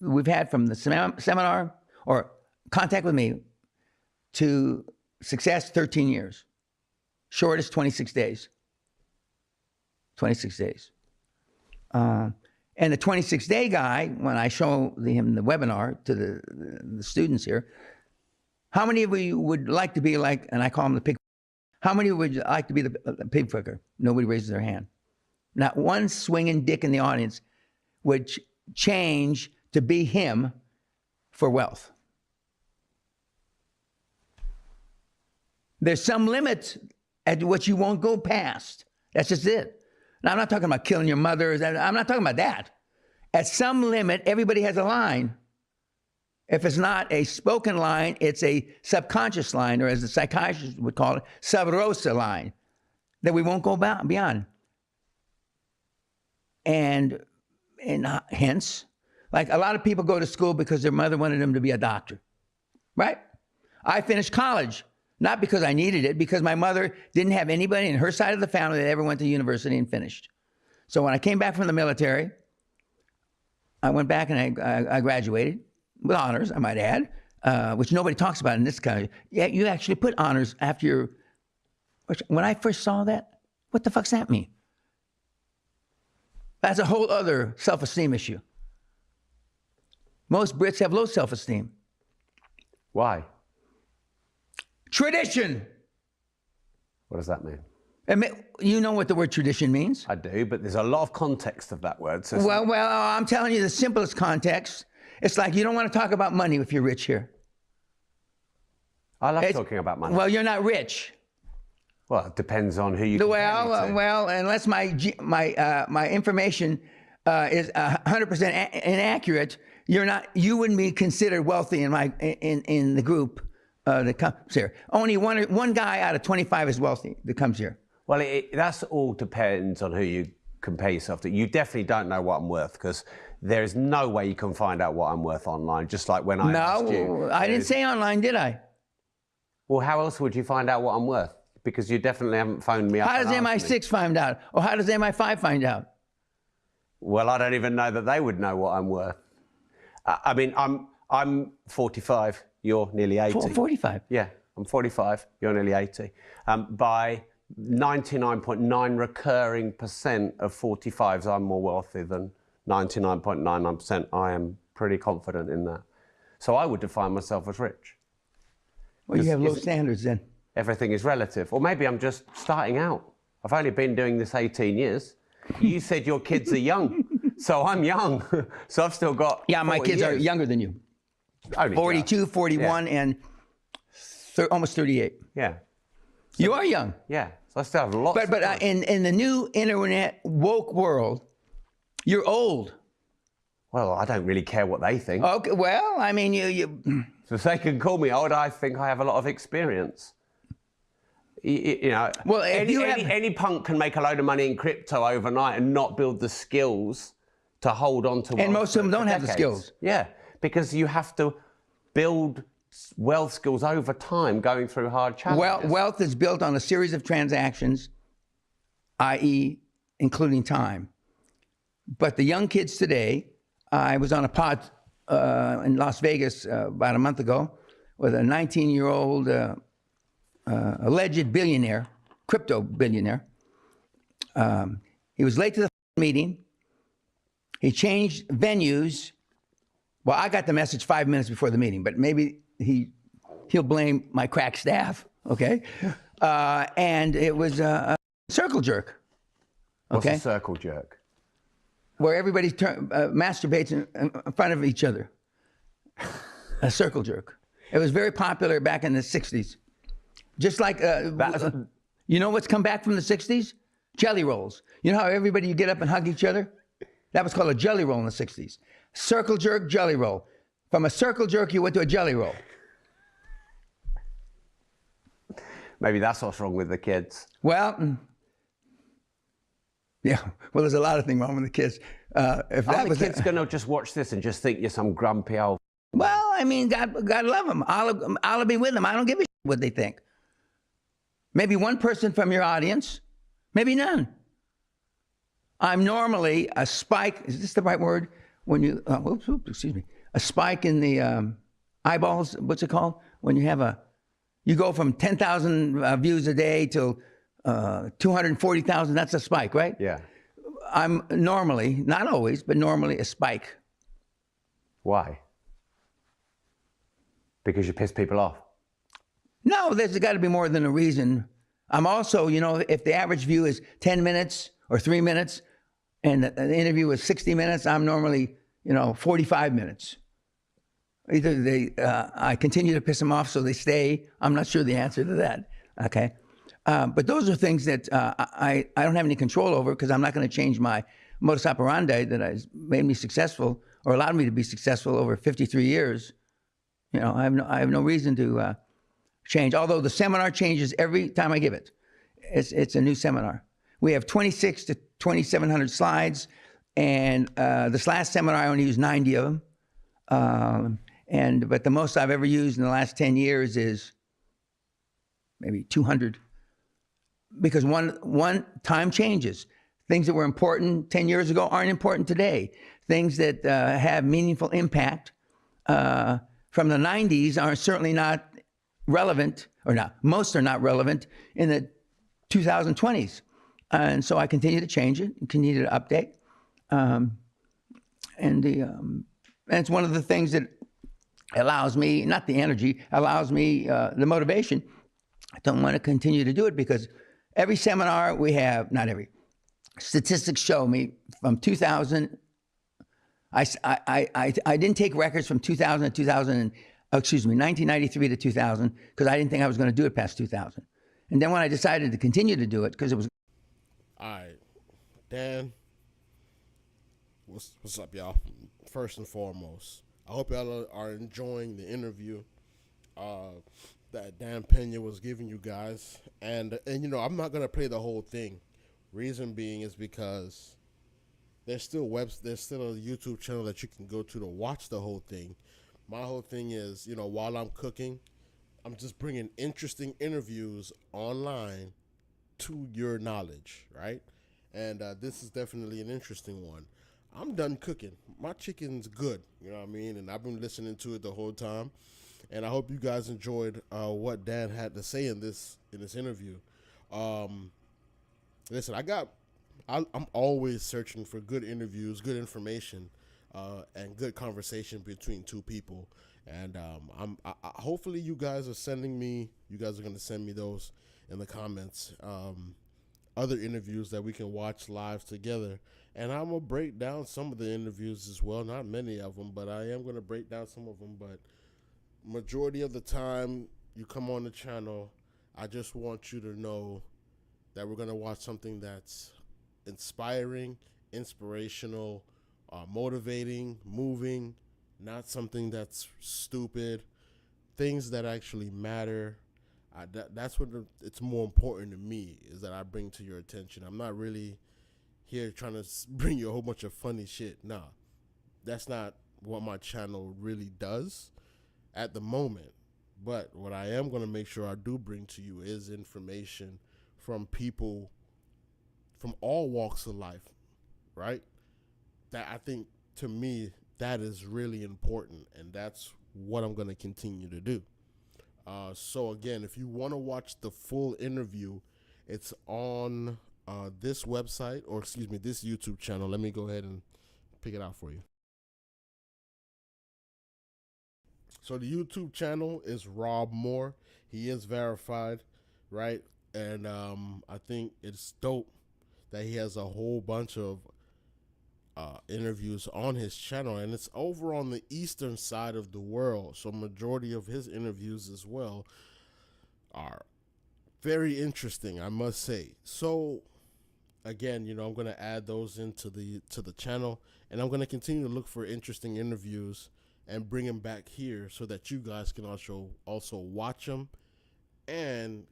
we've had from the seminar or contact with me to success, 13 years. Shortest, 26 days. 26 days. And the 26-day guy, when I show him the webinar to the students here, how many of you would like to be like, and I call him the pig, how many would like to be the pig fucker? Nobody raises their hand. Not one swinging dick in the audience would change to be him for wealth. There's some limit at what you won't go past. That's just it. Now, I'm not talking about killing your mother. I'm not talking about that. At some limit, everybody has a line. If it's not a spoken line, it's a subconscious line, or as the psychiatrist would call it, sub rosa line, that we won't go beyond. And hence, like a lot of people go to school because their mother wanted them to be a doctor, right? I finished college, not because I needed it, because my mother didn't have anybody in her side of the family that ever went to university and finished. So when I came back from the military, I went back and I graduated with honors, I might add, which nobody talks about in this country. Yeah, you actually put honors after your, when I first saw that, what the fuck's that mean? That's a whole other self-esteem issue. Most Brits have low self-esteem. Why? Tradition. What does that mean? You know what the word tradition means? I do, but there's a lot of context of that word. So well, I'm telling you the simplest context. It's like you don't want to talk about money if you're rich here. I love talking about money. Well, you're not rich. Well, it depends on who you compare me to. Well, unless my information is 100% inaccurate, you wouldn't be considered wealthy in the group that comes here. Only one guy out of 25 is wealthy that comes here. Well, that's all depends on who you compare yourself to. You definitely don't know what I'm worth, because there is no way you can find out what I'm worth online, just like when I asked you. No, I didn't say online, did I? Well, how else would you find out what I'm worth? Because you definitely haven't phoned me up. How does MI6 find out? Or how does MI5 find out? Well, I don't even know that they would know what I'm worth. I mean, I'm 45. You're nearly 80. 45? Yeah, I'm 45. You're nearly 80. By 99.9 recurring percent of 45s, I'm more wealthy than 99.99%. I am pretty confident in that. So I would define myself as rich. Well, you have low standards then. Everything is relative. Or maybe I'm just starting out. I've only been doing this 18 years. You said your kids are young, so I'm young. So I've still got my kids are younger than you. Only 42, just. 41, Yeah. and almost 38. Yeah. You are young. Yeah. So I still have lots of time. In the new internet woke world, you're old. Well, I don't really care what they think. Okay, well, I mean, you So if they can call me old, I think I have a lot of experience. You know, well, any punk can make a load of money in crypto overnight and not build the skills to hold on to wealth. And most of them don't have the skills. Yeah, because you have to build wealth skills over time going through hard challenges. Wealth is built on a series of transactions, i.e., including time. But the young kids today, I was on a pod in Las Vegas about a month ago with a 19-year-old alleged billionaire, crypto billionaire. He was late to the meeting. He changed venues. Well, I got the message 5 minutes before the meeting, but maybe he'll blame my crack staff, okay? And it was a circle jerk. Okay? What's a circle jerk? Where everybody masturbates in front of each other. A circle jerk. It was very popular back in the 60s. Just like, you know what's come back from the 60s? Jelly rolls. You know how everybody, you get up and hug each other? That was called a jelly roll in the 60s. Circle jerk, jelly roll. From a circle jerk, you went to a jelly roll. Maybe that's what's wrong with the kids. Well, yeah. Well, there's a lot of things wrong with the kids. If that Are the was kids going to just watch this and just think you're some grumpy old... Well, I mean, God love them. I'll be with them. I don't give a shit what they think. Maybe one person from your audience, maybe none. I'm normally a spike. Is this the right word? When you, excuse me, a spike in the eyeballs. What's it called? When you have you go from 10,000 views a day to 240,000. That's a spike, right? Yeah. I'm normally, not always, but normally a spike. Why? Because you piss people off. No, there's got to be more than a reason. I'm also, if the average view is 10 minutes or 3 minutes and the interview is 60 minutes, I'm normally, 45 minutes. Either I continue to piss them off so they stay. I'm not sure the answer to that, okay? But those are things that I don't have any control over because I'm not going to change my modus operandi that has made me successful or allowed me to be successful over 53 years. I have no reason to change. Although the seminar changes every time I give it. It's a new seminar. We have 26 to 2,700 slides, and this last seminar I only used 90 of them. But the most I've ever used in the last 10 years is maybe 200. Because one time changes. Things that were important 10 years ago aren't important today. Things that have meaningful impact from the 90s are certainly not relevant, or not, most are not relevant in the 2020s. And so I continue to change it, continue to update. And it's one of the things that allows me, not the energy, allows me the motivation. I don't want to continue to do it because every seminar we have, not every, statistics show me from 2000, I didn't take records from 2000 to 1993 to 2000, because I didn't think I was going to do it past 2000. And then when I decided to continue to do it, because it was... All right, Dan, what's up, y'all? First and foremost, I hope y'all are enjoying the interview that Dan Pena was giving you guys. And I'm not going to play the whole thing. Reason being is because there's still a YouTube channel that you can go to watch the whole thing. My whole thing is, while I'm cooking, I'm just bringing interesting interviews online to your knowledge, right? And this is definitely an interesting one. I'm done cooking. My chicken's good, you know what I mean? And I've been listening to it the whole time. And I hope you guys enjoyed what Dan had to say in this interview. Listen, I'm always searching for good interviews, good information, and good conversation between two people. And hopefully you guys are going to send me those in the comments. Other interviews that we can watch live together. And I'm going to break down some of the interviews as well. Not many of them, but I am going to break down some of them. But majority of the time you come on the channel, I just want you to know that we're going to watch something that's inspiring, inspirational, motivating, moving, not something that's stupid, things that actually matter. That's what it's more important to me, is that I bring to your attention. I'm not really here trying to bring you a whole bunch of funny shit. Nah, that's not what my channel really does at the moment. But what I am going to make sure I do bring to you is information from people from all walks of life, right? That I think, to me, that is really important, and that's what I'm going to continue to do. So again, if you want to watch the full interview, it's on this website, or excuse me, this YouTube channel. Let me go ahead and pick it out for you. So the YouTube channel is Rob Moore. He is verified, right? And I think it's dope that he has a whole bunch of interviews on his channel, and it's over on the eastern side of the world. So majority of his interviews as well are very interesting, I must say. So again, I'm going to add those into the channel, and I'm going to continue to look for interesting interviews and bring them back here so that you guys can also watch them and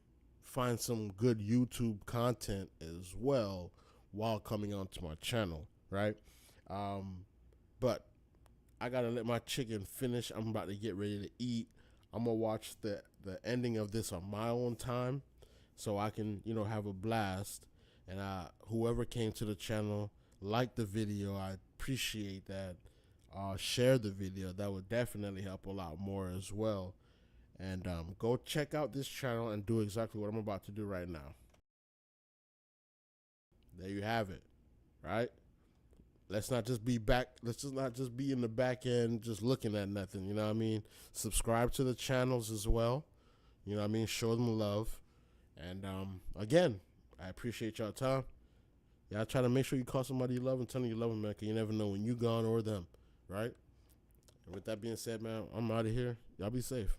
find some good YouTube content as well while coming onto my channel, right? But I gotta let my chicken finish. I'm about to get ready to eat. I'm gonna watch the ending of this on my own time, so I can have a blast. And whoever came to the channel, like the video, I appreciate that. Share the video. That would definitely help a lot more as well. And go check out this channel and do exactly what I'm about to do right now. There you have it, right? Let's not just be in the back end just looking at nothing, you know what I mean? Subscribe to the channels as well, you know what I mean? Show them love. And again, I appreciate y'all time. Y'all try to make sure you call somebody you love and tell them you love them, man, because you never know when you gone or them, right? And with that being said, man, I'm out of here. Y'all be safe.